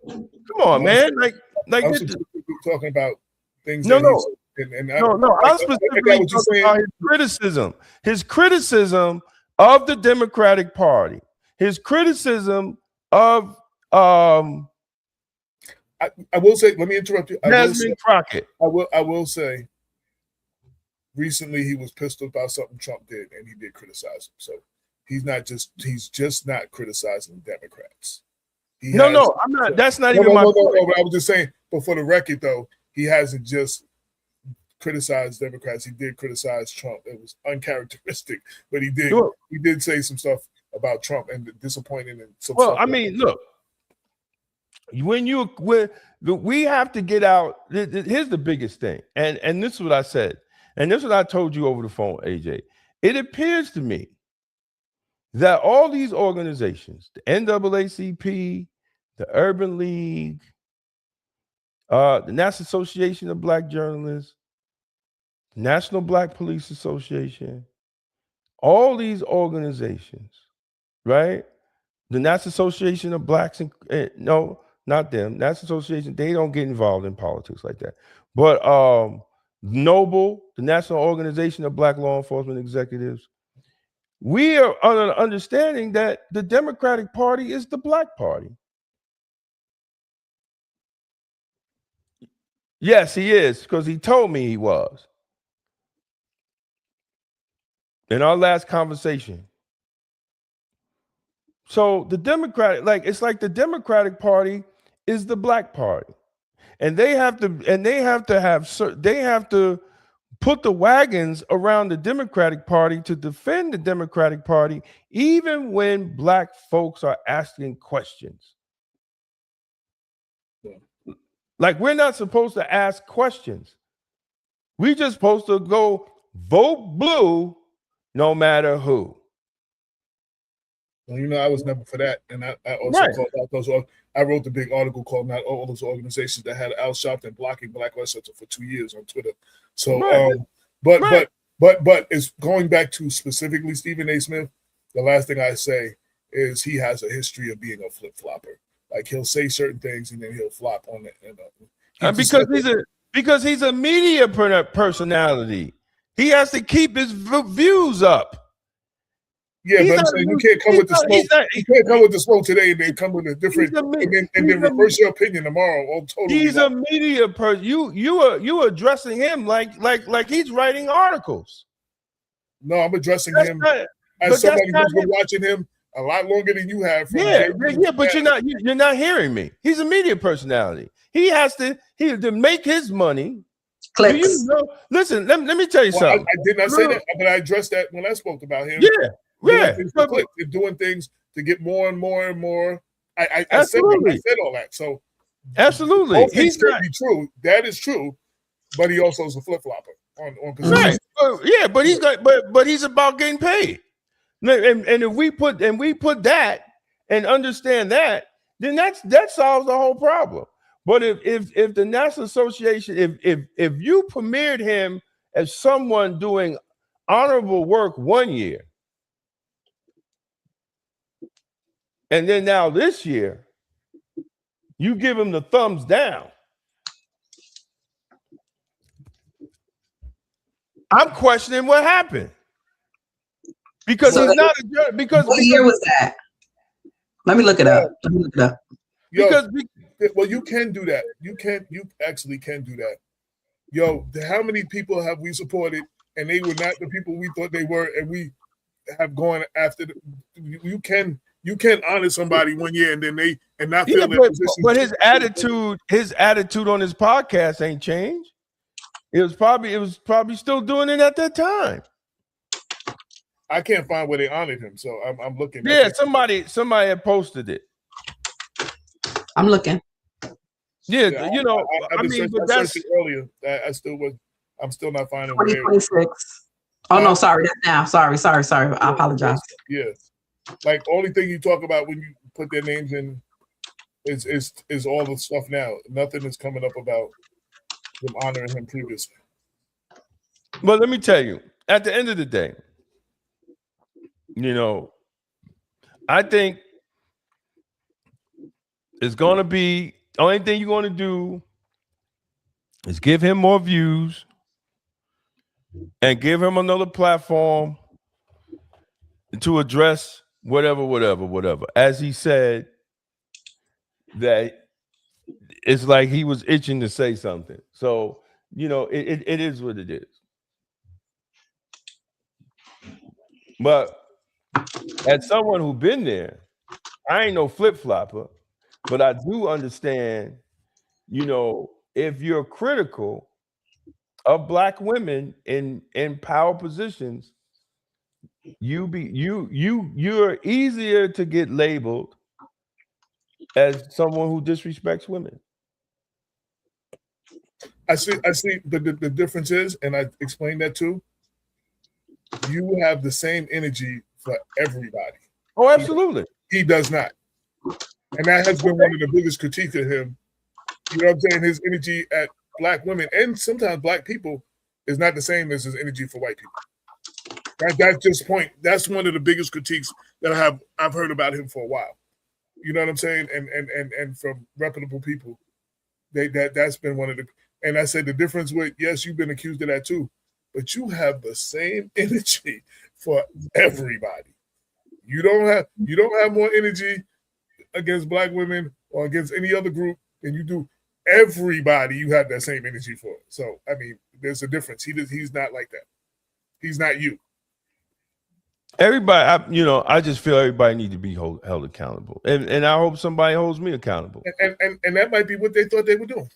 Come on, man. Like talking about things. No. No. I was specifically talking about his criticism of the Democratic Party, his criticism of I will say, let me interrupt you. Jasmine Crockett. I will say, recently he was pissed about something Trump did, and he did criticize him. So he's just not criticizing Democrats. I'm not. That's not even my point. No, but I was just saying, but for the record, though, he hasn't just criticize Democrats. He did criticize Trump. It was uncharacteristic, but he did. Sure. He did say some stuff about Trump and disappointing and some Well, stuff. I mean, look, we have to get out. Here's the biggest thing, and this is what I said, and this is what I told you over the phone, AJ. It appears to me that all these organizations, the NAACP, the Urban League, the National Association of Black Journalists, National Black Police Association, all these organizations, right? The National Association of Blacks and no, not them. National Association, they don't get involved in politics like that. But NOBLE, the National Organization of Black Law Enforcement Executives, we are under the understanding that the Democratic Party is the Black Party. Yes, he is, because he told me he was. In our last conversation. So the Democratic, it's like the Democratic Party is the Black Party. And they have to put the wagons around the Democratic Party to defend the Democratic Party, even when Black folks are asking questions. Like, we're not supposed to ask questions. We're just supposed to go vote blue no matter who. Well, I was never for that, and I also called out those. I wrote the big article called "Not All Those Organizations That Had Al Sharpton blocking Black Westchester for 2 years" on Twitter. So, but it's going back to specifically Stephen A. Smith. The last thing I say is he has a history of being a flip flopper. Like, he'll say certain things and then he'll flop on it. And because he's a media personality, he has to keep his views up. Yeah, but I'm saying you can't come with the smoke. You can't come with the smoke today and then come with a different and then reverse your opinion tomorrow. Totally he's a media person. You are addressing him like he's writing articles. No, I'm addressing him as somebody who's been watching him a lot longer than you have. But you're not hearing me. He's a media personality. He has to make his money. Clicks. Listen, let me tell you something. I did not say that, but I addressed that when I spoke about him. They're doing things to get more and more and more. I said all that. So absolutely, both things could be true. That is true, but he also is a flip flopper on positions. Right. But he's about getting paid. And if we put that and understand that, then that solves the whole problem. But if the National Association, if you premiered him as someone doing honorable work 1 year, and then now this year, you give him the thumbs down, I'm questioning what happened. Because he's not because what year was that? Let me look it up. Well, you can do that. You actually can do that. Yo, how many people have we supported and they were not the people we thought they were, and we have gone after you can honor somebody 1 year and then not feel their position. But his attitude on his podcast ain't changed. It was probably still doing it at that time. I can't find where they honored him, so I'm looking. Yeah, somebody had posted it. I'm looking. Yeah, I mean, but that's earlier. I'm still not finding 2026. Oh no, sorry, that's now. Sorry. I apologize. Yeah, like only thing you talk about when you put their names in is all the stuff now. Nothing is coming up about them honoring him previously. But let me tell you, at the end of the day, I think it's going to be, only thing you're going to do is give him more views and give him another platform to address whatever. As he said, that it's like he was itching to say something. So, it is what it is. But as someone who's been there, I ain't no flip-flopper, but I do understand, if you're critical of black women in power positions, you're easier to get labeled as someone who disrespects women. I see the difference is, and I explained that too. You have the same energy for everybody. Oh, absolutely. He does not. And that has been one of the biggest critiques of him. You know what I'm saying? His energy at black women and sometimes black people is not the same as his energy for white people. That's just point. That's one of the biggest critiques that I've heard about him for a while. You know what I'm saying? And from reputable people, that's been one of the. And I said the difference with, yes, you've been accused of that too, but you have the same energy for everybody. You don't have more energy against black women or against any other group than you do everybody. You have that same energy for. So I mean, there's a difference. He's not like that. He's not you. Everybody, I just feel everybody needs to be held accountable, and I hope somebody holds me accountable. And that might be what they thought they were doing.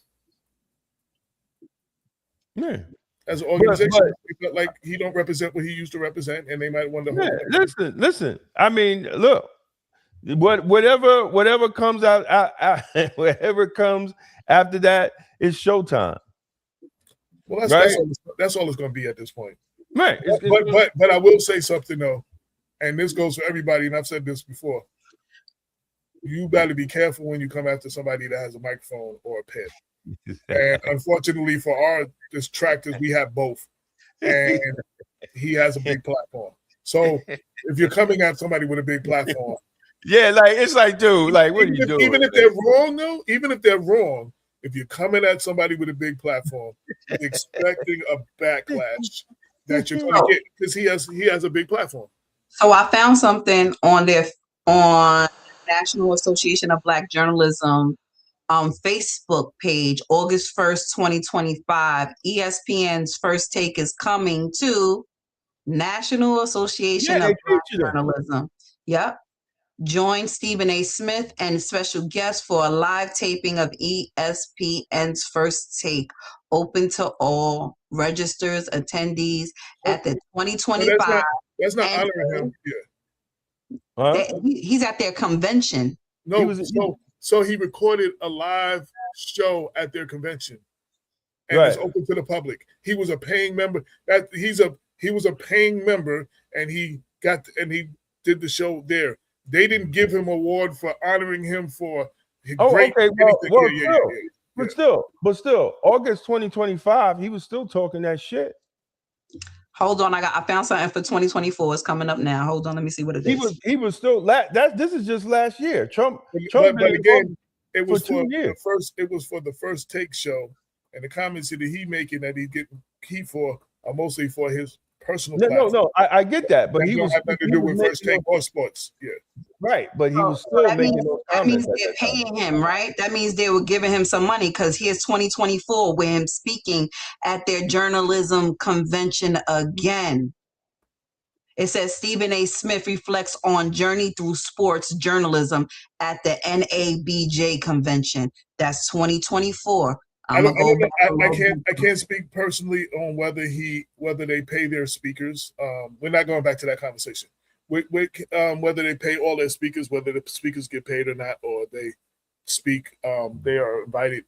Yeah. As an organization, they felt like he don't represent what he used to represent, and they might wonder. Yeah, listen. I mean, look, whatever comes out, whatever comes after that is showtime. Well, that's all it's going to be at this point. Right. But I will say something though, and this goes for everybody, and I've said this before. You got to be careful when you come after somebody that has a microphone or a pen. And unfortunately for our distractors, we have both. And he has a big platform. So if you're coming at somebody with a big platform, yeah, it's like, dude, like, what are you doing? Even if they're wrong, though, if you're coming at somebody with a big platform, expecting a backlash that you're going to get because he has a big platform. So I found something on National Association of Black Journalism Facebook page, August 1st, 2025. ESPN's First Take is coming to National Association of Black Journalism. Yep. Join Stephen A. Smith and special guests for a live taping of ESPN's First Take, open to all registers, attendees at the 2025. That's not honoring him. Yeah. Huh? He's at their convention. No, so he recorded a live show at their convention, and it's open to the public. He was a paying member. He was a paying member, and he did the show there. They didn't give him an award for honoring him for his great. Okay, but still, August 2025, he was still talking that shit. Hold on, I found something for 2024. It's coming up now. Hold on, let me see what it is. He was still this is just last year. Trump but again, it was for 2 years. It was for the First Take show, and the comments that he making that he getting heat for are mostly for his personal. No, I get that, but he don't have nothing to do with First Take or sports. Yeah, right. But he was still making those comments. That means they're paying him, right? That means they were giving him some money because here's 2024 with him speaking at their journalism convention again. It says Stephen A. Smith reflects on journey through sports journalism at the NABJ convention. That's 2024. I can't speak personally on whether they pay their speakers. We're not going back to that conversation. Whether they pay all their speakers, whether the speakers get paid or not, or they speak, they are invited.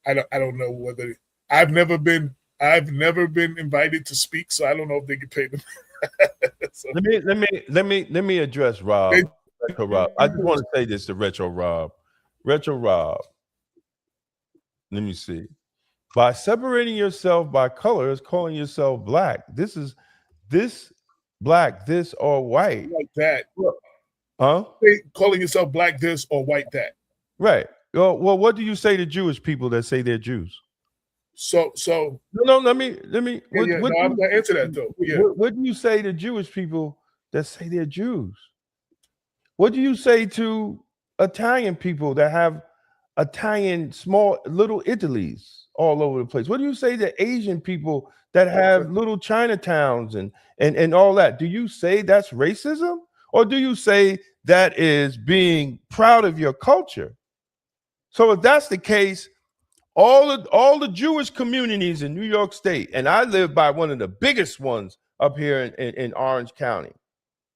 I don't know whether I've never been invited to speak, so I don't know if they get paid. So, let me address Rob. Rob. I just want to say this to Retro Rob. Let me see. By separating yourself by color is calling yourself black. This black, this or white. Like that. Huh? Calling yourself black this or white that. Right. Well, what do you say to Jewish people that say they're Jews? So no. Let me. I'm gonna answer that though. Yeah. What do you say to Jewish people that say they're Jews? What do you say to Italian people that have Italian small little Italies all over the place? What do you say to Asian people that have little Chinatowns and all that? Do you say that's racism, or do you say that is being proud of your culture? So if that's the case, all the Jewish communities in New York State, and I live by one of the biggest ones up here in Orange County,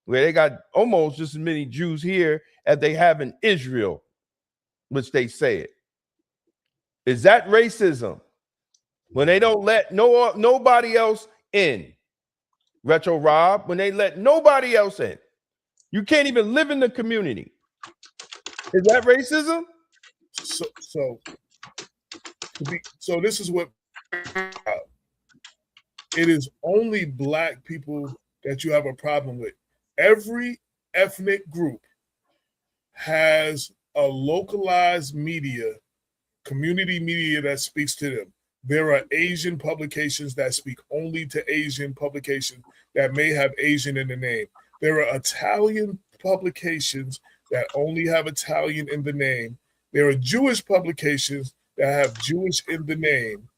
where they got almost just as many Jews here as they have in Israel, which they say it. Is that racism? When they don't let nobody else in, Retro Rob, when they let nobody else in, you can't even live in the community. Is that racism? So this is what it is. Only Black people that you have a problem with. Every ethnic group has a localized media, community media that speaks to them. There are Asian publications that speak only to Asian publications that may have Asian in the name. There are Italian publications that only have Italian in the name. There are Jewish publications that have Jewish in the name.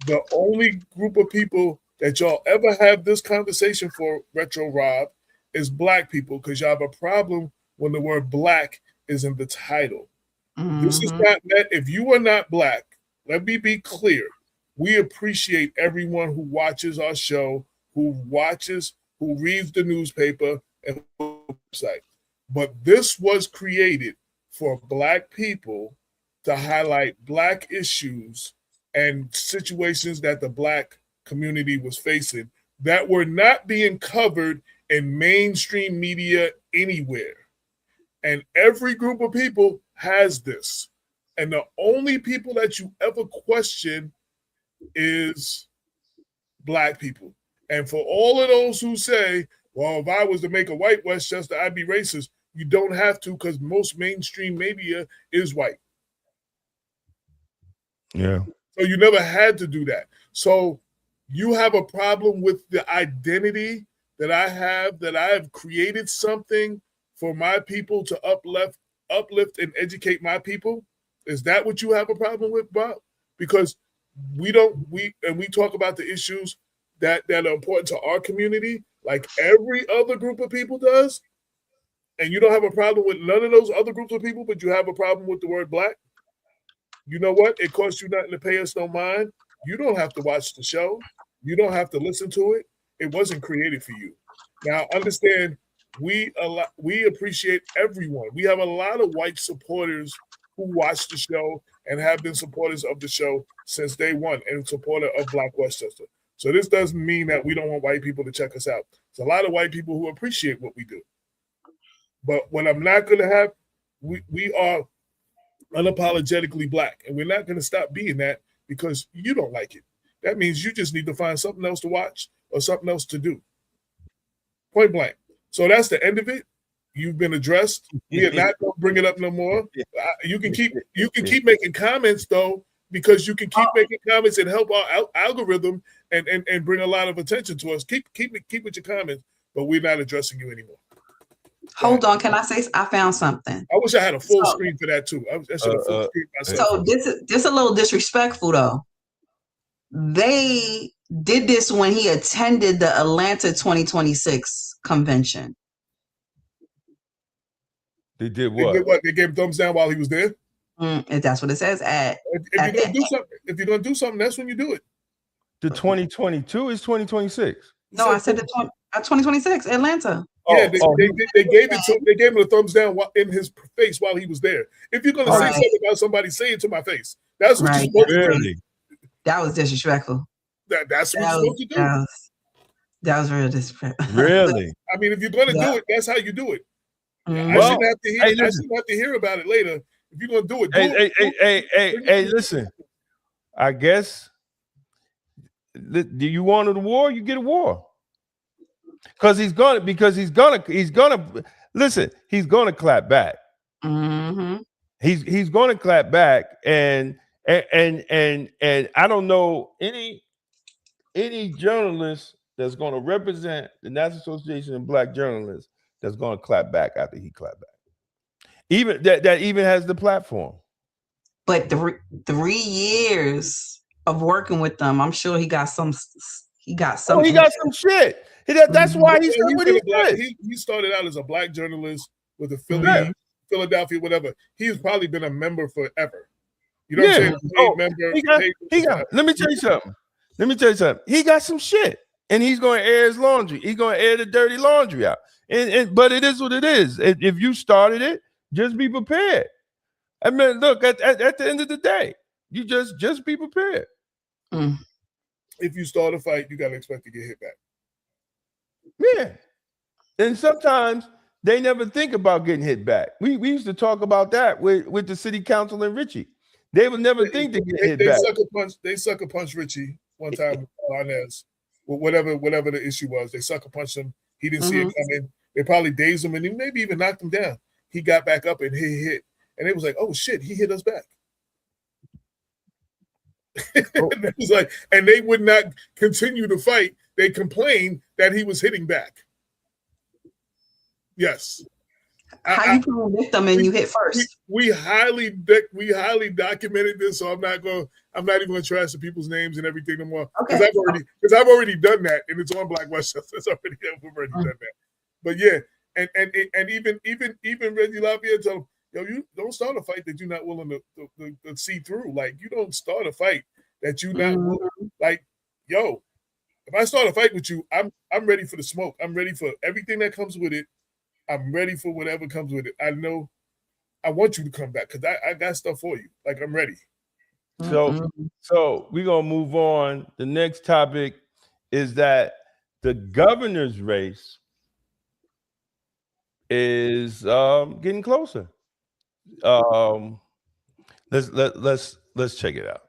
The only group of people that y'all ever have this conversation for, Retro Rob, is Black people, because y'all have a problem when the word Black is in the title. This is not that if you are not Black, let me be clear. We appreciate everyone who watches our show, who reads the newspaper and website. But this was created for Black people to highlight Black issues and situations that the Black community was facing that were not being covered in mainstream media anywhere. And every group of people has this. And the only people that you ever question is Black people. And for all of those who say, well, if I was to make a white Westchester, I'd be racist. You don't have to, because most mainstream media is white. Yeah. So you never had to do that. So you have a problem with the identity that I have created something for my people to uplift and educate my people. Is that what you have a problem with, Bob? Because we talk about the issues that are important to our community, like every other group of people does, and you don't have a problem with none of those other groups of people, but you have a problem with the word Black. You know what? It costs you nothing to pay us no mind. You don't have to watch the show. You don't have to listen to it. It wasn't created for you. Now, understand, we appreciate everyone. We have a lot of white supporters who watch the show and have been supporters of the show since day one and supporter of Black Westchester. So this doesn't mean that we don't want white people to check us out. There's a lot of white people who appreciate what we do. But what I'm not going to have, we are unapologetically Black, and we're not going to stop being that because you don't like it. That means you just need to find something else to watch or something else to do. Point blank. So that's the end of it. You've been addressed. We are not going to bring it up no more. You can keep making comments though, because you can keep making comments and help our algorithm and bring a lot of attention to us. Keep with your comments, but we're not addressing you anymore. Hold on, can I say I found something? I wish I had a full screen for that too. I should have full screen myself. So this a little disrespectful though. They did this when he attended the Atlanta 2026 convention. They did what? They gave him thumbs down while he was there? If that's what it says. If you're gonna do something, that's when you do it. The 2022 is 2026. No, I said the 2026 Atlanta. Yeah, they gave him a thumbs down in his face while he was there. If you're gonna say something about somebody, say it to my face. That's what you're supposed to do. That was disrespectful. That's what you're supposed to do. That was real disrespectful. Really? I mean, if you're gonna do it, that's how you do it. Mm-hmm. I shouldn't have to hear about it later. If you're gonna do it, hey, listen. I guess do you want a war? You get a war. Because he's gonna listen, he's gonna clap back. Mm-hmm. He's gonna clap back, and I don't know any journalist that's gonna represent the National Association of Black Journalists that's gonna clap back after he clapped back. Even that even has the platform. But 3 years of working with them, I'm sure he got some. He got some shit. That's why he said what he said. He started out as a Black journalist with the Philadelphia, whatever. He's probably been a member forever. You know what I'm Yeah. saying? Oh, Member, he got. Let me tell you something. He got some shit, and he's going to air his laundry. He's going to air the dirty laundry out. But it is what it is. If you started it, just be prepared. I mean, look, at the end of the day, you just be prepared. If you start a fight, you got to expect to get hit back. Yeah. And sometimes they never think about getting hit back. We used to talk about that with the city council and Richie. They would never think to get hit back. They sucker punch Richie one time with Inez, whatever the issue was. They sucker punched him. He didn't see it coming. They probably dazed him and maybe even knocked him down. He got back up and he hit. And it was like, oh shit, he hit us back. And it was like, and they would not continue to fight. They complained that he was hitting back. Yes. How you prove victim and you hit first? We highly documented this, so I'm not even going to trash the people's names and everything no more. Because I've already done that, and it's on Black Westchester. I've already done that. But yeah, and even Reggie Lafayette told him, yo, you don't start a fight that you're not willing to see through. Like, you don't start a fight that you're not willing. Like, yo, if I start a fight with you, I'm ready for the smoke. I'm ready for everything that comes with it. I'm ready for whatever comes with it. I know I want you to come back because I got stuff for you. Like, I'm ready. So we're going to move on. The next topic is that the governor's race is getting closer. Let's check it out.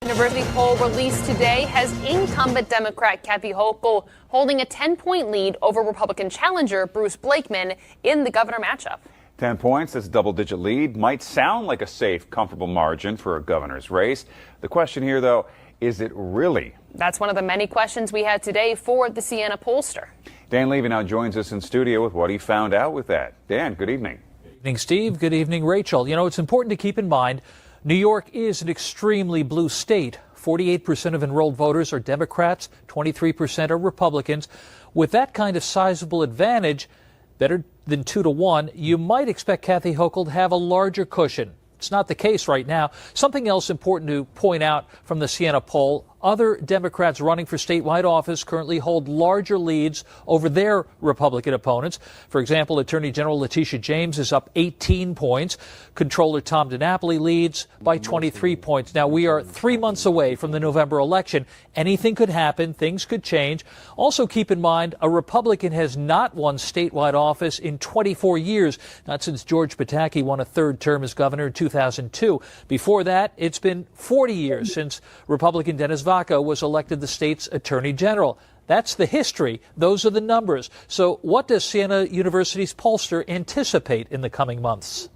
University poll released today has incumbent Democrat Kathy Hochul holding a 10-point lead over Republican challenger Bruce Blakeman in the governor matchup. 10 points, that's a double-digit lead. Might sound like a safe, comfortable margin for a governor's race. The question here, though, is it really? That's one of the many questions we had today for the Siena pollster. Dan Levy now joins us in studio with what he found out with that. Dan, good evening. Good evening, Steve. Good evening, Rachel. You know, it's important to keep in mind New York is an extremely blue state. 48% of enrolled voters are Democrats, 23% are Republicans. With that kind of sizable advantage, better than 2-1, you might expect Kathy Hochul to have a larger cushion. It's not the case right now. Something else important to point out from the Siena poll, other Democrats running for statewide office currently hold larger leads over their Republican opponents. For example, Attorney General Letitia James is up 18 points. Controller Tom DiNapoli leads by 23 points. Now, we are 3 months away from the November election. Anything could happen. Things could change. Also, keep in mind, a Republican has not won statewide office in 24 years, not since George Pataki won a third term as governor in 2002. Before that, it's been 40 years since Republican Dennis Vaca was elected the state's attorney general. That's the history. Those are the numbers. So what does Siena University's pollster anticipate in the coming months?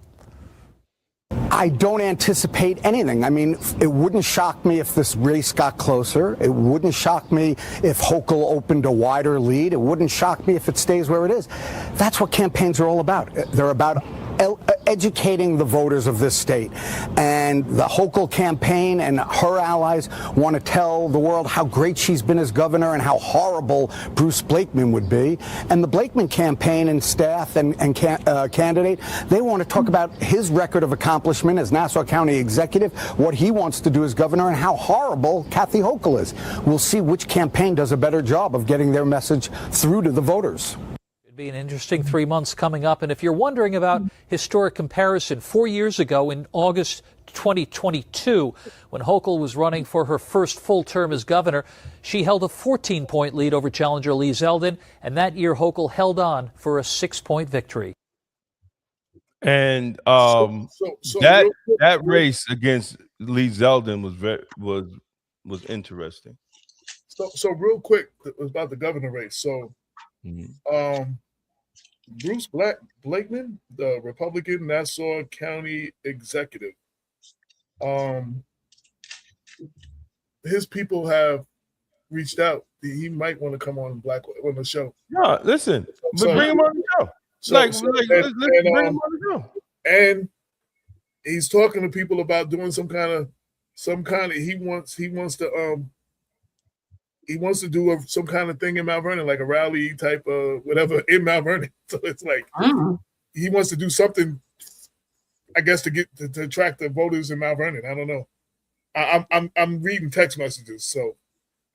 I don't anticipate anything. I mean, it wouldn't shock me if this race got closer. It wouldn't shock me if Hochul opened a wider lead. It wouldn't shock me if it stays where it is. That's what campaigns are all about. They're about educating the voters of this state. And the Hochul campaign and her allies want to tell the world how great she's been as governor and how horrible Bruce Blakeman would be. And the Blakeman campaign and staff and candidate, they want to talk about his record of accomplishment as Nassau County executive, what he wants to do as governor, and how horrible Kathy Hochul is. We'll see which campaign does a better job of getting their message through to the voters. Be an interesting 3 months coming up. And if you're wondering about historic comparison, 4 years ago in August 2022, when Hochul was running for her first full term as governor, she held a 14-point lead over challenger Lee Zeldin. And that year, Hochul held on for a 6-point victory. And that race against Lee Zeldin was interesting. So real quick, it was about the governor race. So Bruce Blakeman, the Republican Nassau County executive, his people have reached out. He might want to come on the show. No, listen, but bring him on the show. Let's bring him on the show. And he's talking to people about doing some kind of. He wants to do some kind of thing in Mount Vernon, like a rally type of whatever in Mount Vernon. So it's like he wants to do something. I guess to attract the voters in Mount Vernon. I don't know. I'm reading text messages, so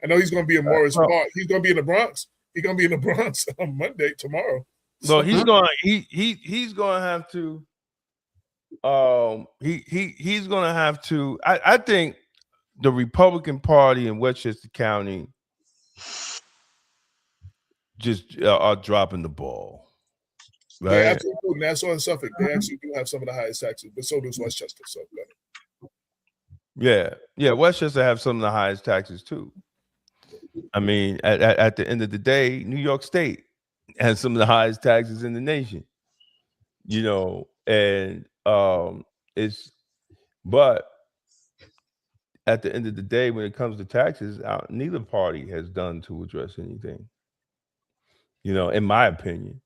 I know he's going to be in Morris Park. He's going to be in the Bronx. He's going to be in the Bronx on Monday, tomorrow. So he's going to have to. He's going to have to. I think the Republican Party in Westchester County just are dropping the ball. Right? Yeah, absolutely. Nassau and Suffolk, they actually do have some of the highest taxes, but so does Westchester. So yeah, Westchester have some of the highest taxes too. I mean, at the end of the day, New York State has some of the highest taxes in the nation. You know, and but at the end of the day, when it comes to taxes, neither party has done to address anything. You know, in my opinion,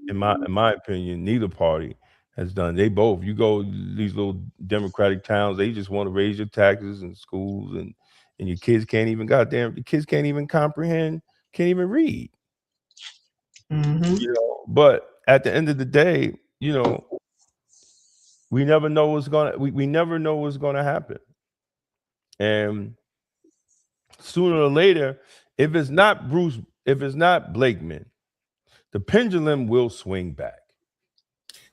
neither party has done. They both. You go these little Democratic towns, they just want to raise your taxes in schools, and your kids can't even comprehend, can't even read. You know, but at the end of the day, you know, we never know what's gonna happen. And sooner or later, if it's not Blakeman, the pendulum will swing back.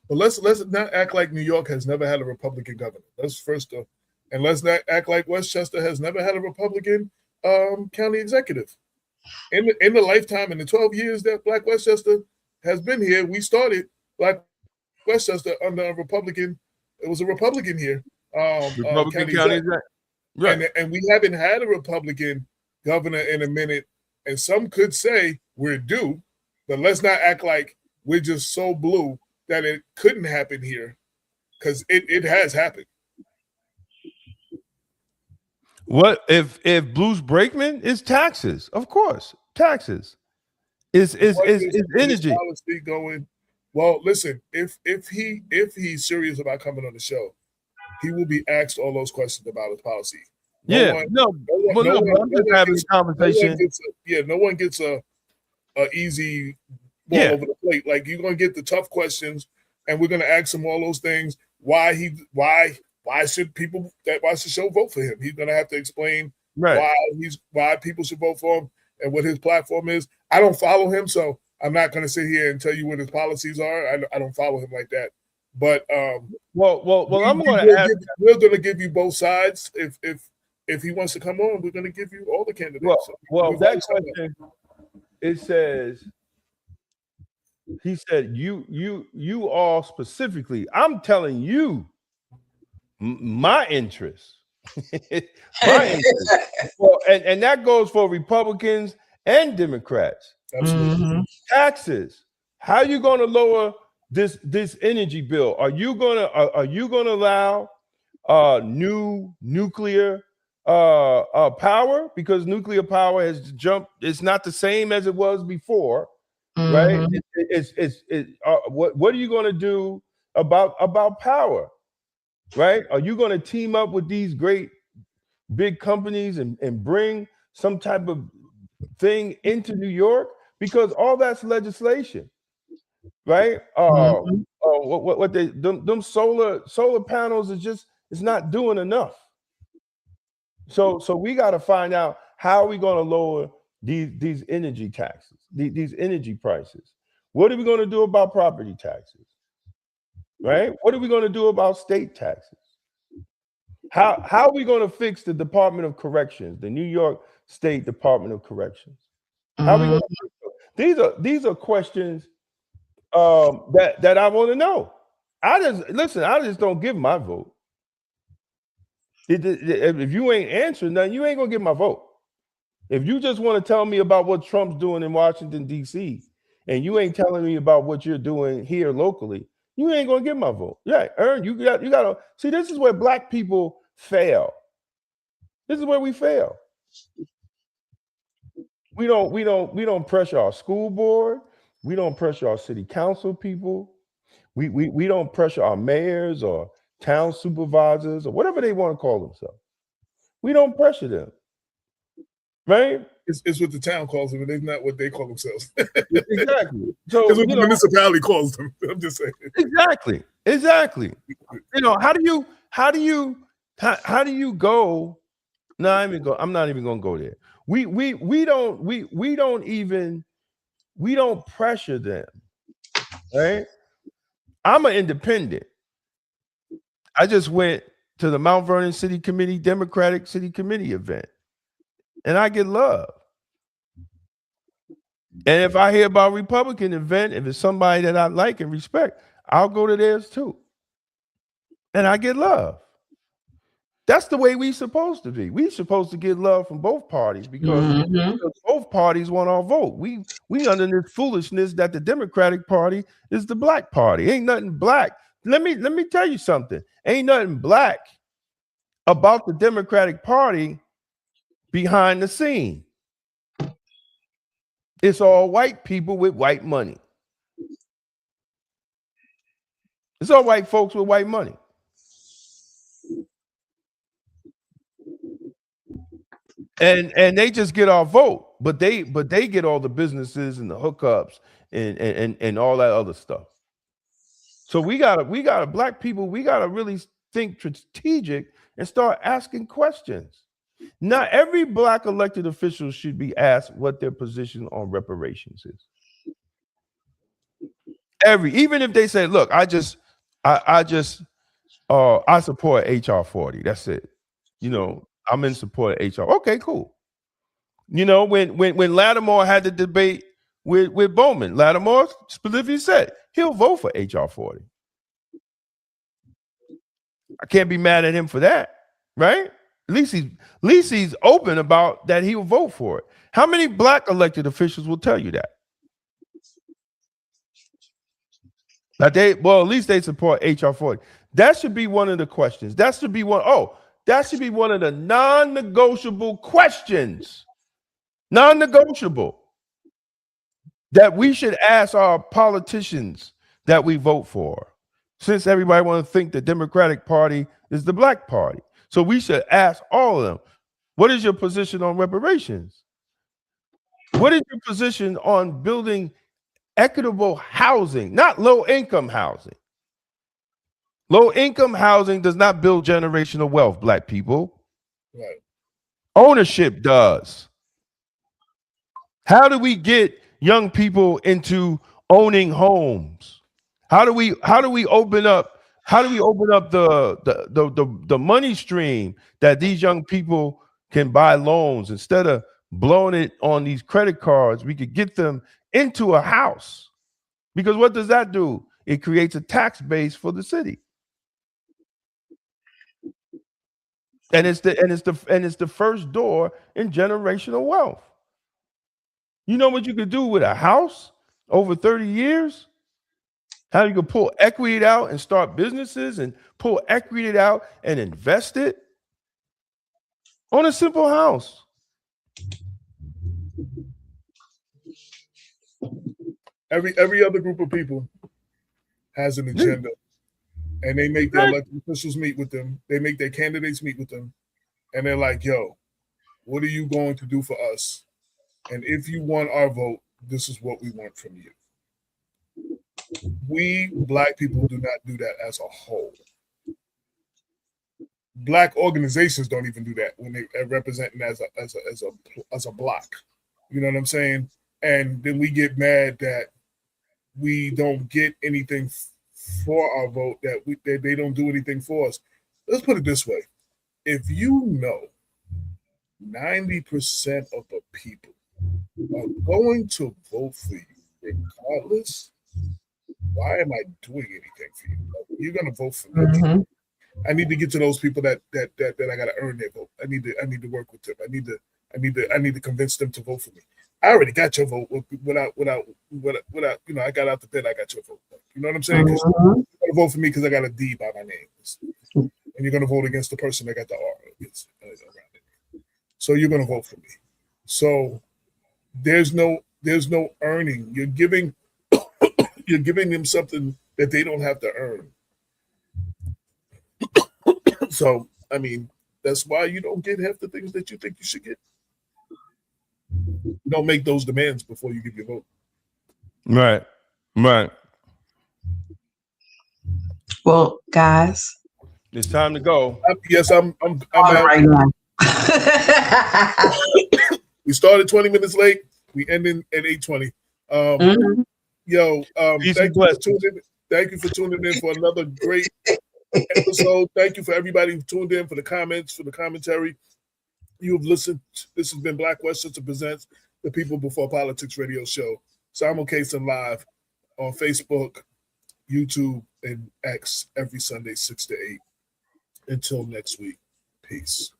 But let's not act like New York has never had a Republican governor. That's first off. And let's not act like Westchester has never had a Republican county executive. In the lifetime, in the 12 years that Black Westchester has been here, we started Black Westchester under a Republican. It was a Republican here. Republican county executive. Right. And we haven't had a Republican governor in a minute. And some could say we're due, but let's not act like we're just so blue that it couldn't happen here, because it has happened. What if Bruce Brakeman is taxes? Of course, taxes is energy. Policy going. Well, listen, if he's serious about coming on the show, he will be asked all those questions about his policy. I'm just having a conversation. No one gets a easy ball over the plate. Like, you're gonna get the tough questions, and we're gonna ask him all those things. Why should show vote for him? He's gonna have to explain why people should vote for him and what his platform is. I don't follow him, so I'm not gonna sit here and tell you what his policies are. I don't follow him like that. But we're gonna give you both sides. If he wants to come on, we're gonna give you all the candidates. That question, it says, he said, you all specifically, I'm telling you my interest. Well, and that goes for Republicans and Democrats. Absolutely. Taxes. How are you going to lower this energy bill? Are you going to allow new nuclear power? Because nuclear power has jumped. It's not the same as it was before, right? What are you going to do about power, right? Are you going to team up with these great big companies and bring some type of thing into New York? Because all that's legislation, right? Them solar panels it's not doing enough. So we got to find out how are we going to lower these energy taxes, these energy prices. What are we going to do about property taxes, right? What are we going to do about state taxes? How are we going to fix the Department of Corrections, the New York State Department of Corrections? How are we going to fix those? These are questions that I want to know. I just don't give my vote. If you ain't answering nothing, you ain't gonna get my vote. If you just want to tell me about what Trump's doing in Washington, D.C., and you ain't telling me about what you're doing here locally, you ain't gonna get my vote. Yeah, Ern, you gotta see, this is where Black people fail. This is where we fail. We don't pressure our school board. We don't pressure our city council people. We don't pressure our mayors or town supervisors or whatever they want to call themselves. We don't pressure them. right? It's what the town calls them, and it's not what they call themselves. Exactly. So It's what the municipality calls them. I'm just saying. Exactly. You know, how do you go? No, I'm not even gonna go there. We don't pressure them, right? I'm an independent. I just went to the Mount Vernon City Committee, Democratic City Committee event, and I get love. And if I hear about a Republican event, if it's somebody that I like and respect, I'll go to theirs too. And I get love. That's the way we're supposed to be. We're supposed to get love from both parties because both parties want our vote. We under this foolishness that the Democratic Party is the black party. Ain't nothing black. Let me tell you something. Ain't nothing black about the Democratic Party behind the scene. It's all white people with white money. It's all white folks with white money. And they just get our vote, but they get all the businesses and the hookups and all that other stuff. So we gotta black people, we gotta really think strategic and start asking questions. Not every black elected official should be asked what their position on reparations is. Even if they say, look, I support HR 40. That's it. You know, I'm in support of HR. Okay, cool. You know, when Lattimore had the debate with Bowman, Lattimore specifically said he'll vote for HR 40. I can't be mad at him for that, right? At least he's open about that he will vote for it. How many black elected officials will tell you that? At least they support HR 40. That should be one of the questions. That should be one of the non-negotiable questions. Non-negotiable. That we should ask our politicians that we vote for. Since everybody want to think the Democratic Party is the black party. So we should ask all of them, what is your position on reparations? What is your position on building equitable housing, not low-income housing? Low-income housing does not build generational wealth, black people. Right. Ownership does. How do we get young people into owning homes? How do we open up the money stream that these young people can buy loans instead of blowing it on these credit cards? We could get them into a house, because what does that do? It creates a tax base for the city, and it's the first door in generational wealth. You know what you could do with a house over 30 years? How you can pull equity out and start businesses and pull equity out and invest it on a simple house. Every other group of people has an agenda, and they make their elected officials meet with them. They make their candidates meet with them, and they're like, yo, what are you going to do for us? And if you want our vote, this is what we want from you. We black people do not do that as a whole. Black organizations don't even do that when they are representing as a block. You know what I'm saying? And then we get mad that we don't get anything for our vote, that they don't do anything for us. Let's put it this way. If you know 90% of the people are going to vote for you regardless, why am I doing anything for you? You're going to vote for me. I need to get to those people that I got to earn their vote. I need to work with them. I need to convince them to vote for me. I already got your vote without I got out the bed. I got your vote. You know what I'm saying? Because you're going to vote for me because I got a D by my name, and you're going to vote against the person that got the R against around it. So you're going to vote for me. So there's no earning. You're giving them something that they don't have to earn. So I mean, that's why you don't get half the things that you think you should get. You don't make those demands before you give your vote. Right. Well, guys, It's time to go. Yes, I'm out. right now. We started 20 minutes late. We ended at 8:20. Thank you for tuning in for another great episode. Thank you for everybody who tuned in, for the comments, for the commentary. You've listened. This has been Black Westchester Presents the People Before Politics radio show. Simulcast and live on Facebook, YouTube, and X every Sunday, 6 to 8. Until next week. Peace.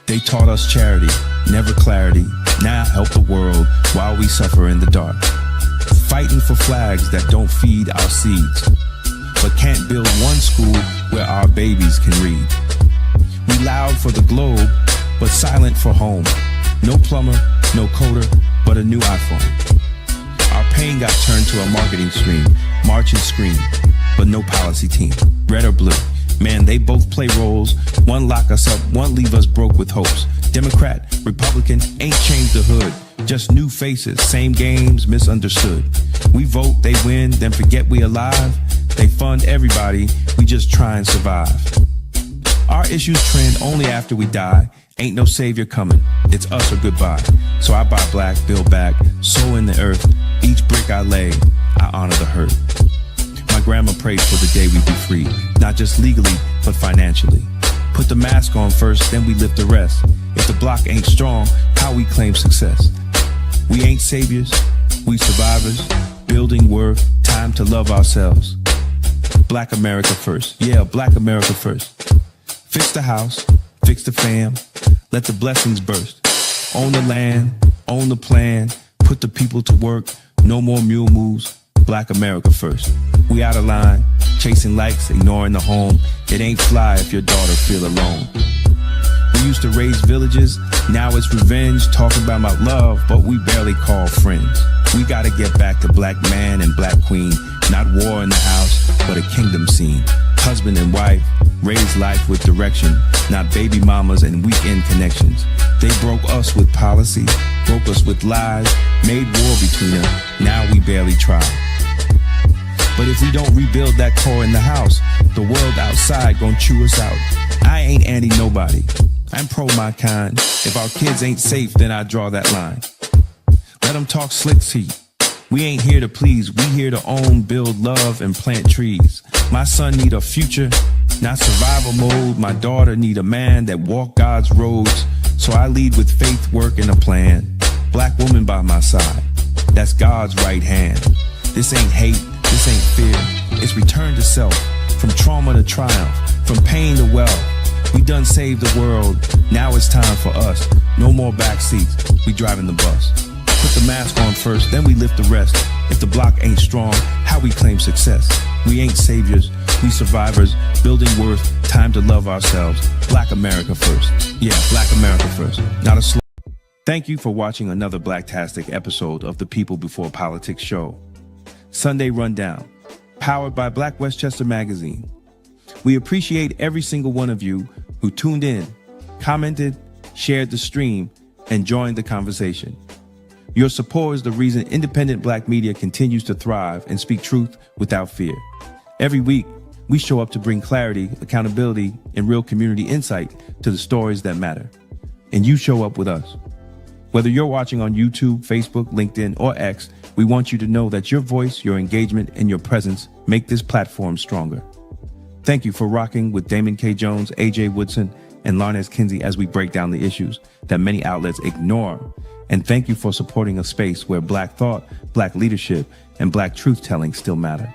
They taught us charity, never clarity. Now help the world while we suffer in the dark. Fighting for flags that don't feed our seeds, but can't build one school where our babies can read. We loud for the globe, but silent for home. No plumber, no coder, but a new iPhone. Our pain got turned to a marketing stream, march and scream, but no policy team, red or blue. Man, they both play roles. One lock us up, one leave us broke with hopes. Democrat, Republican, ain't changed the hood. Just new faces, same games, misunderstood. We vote, they win, then forget we alive. They fund everybody, we just try and survive. Our issues trend only after we die. Ain't no savior coming, it's us or goodbye. So I buy black, build back, sow in the earth. Each brick I lay, I honor the hurt. My grandma prayed for the day we be free, not just legally, but financially. Put the mask on first, then we lift the rest. If the block ain't strong, how we claim success? We ain't saviors, we survivors, building worth, time to love ourselves. Black America first, yeah, Black America first. Fix the house, fix the fam, let the blessings burst. Own the land, own the plan, put the people to work, no more mule moves. Black America first. We out of line, chasing likes, ignoring the home. It ain't fly if your daughter feel alone. We used to raise villages, now it's revenge. Talking about love, but we barely call friends. We gotta get back to black man and black queen. Not war in the house, but a kingdom scene. Husband and wife, raise life with direction. Not baby mamas and weekend connections. They broke us with policy, broke us with lies, made war between us, now we barely try. But if we don't rebuild that core in the house, the world outside gon' chew us out. I ain't anti nobody, I'm pro my kind. If our kids ain't safe, then I draw that line. Let them talk slick seat. We ain't here to please, we here to own, build, love, and plant trees. My son need a future, not survival mode. My daughter need a man that walk God's roads. So I lead with faith, work, and a plan. Black woman by my side, that's God's right hand. This ain't hate, this ain't fear, it's return to self. From trauma to triumph, from pain to wealth. We done saved the world, now it's time for us. No more back seats, we driving the bus. Put the mask on first, then we lift the rest. If the block ain't strong, how we claim success? We ain't saviors, we survivors, building worth, time to love ourselves. Black America first. Yeah, Black America first, not a slow. Thank you for watching another Blacktastic episode of the People Before Politics show. Sunday Rundown, powered by Black Westchester Magazine. We appreciate every single one of you who tuned in, commented, shared the stream, and joined the conversation. Your support is the reason independent black media continues to thrive and speak truth without fear. Every week, we show up to bring clarity, accountability, and real community insight to the stories that matter. And you show up with us. Whether you're watching on YouTube, Facebook, LinkedIn, or X, we want you to know that your voice, your engagement, and your presence make this platform stronger. Thank you for rocking with Damon K. Jones, AJ Woodson, and Larnez Kinsey as we break down the issues that many outlets ignore. And thank you for supporting a space where Black thought, Black leadership, and Black truth-telling still matter.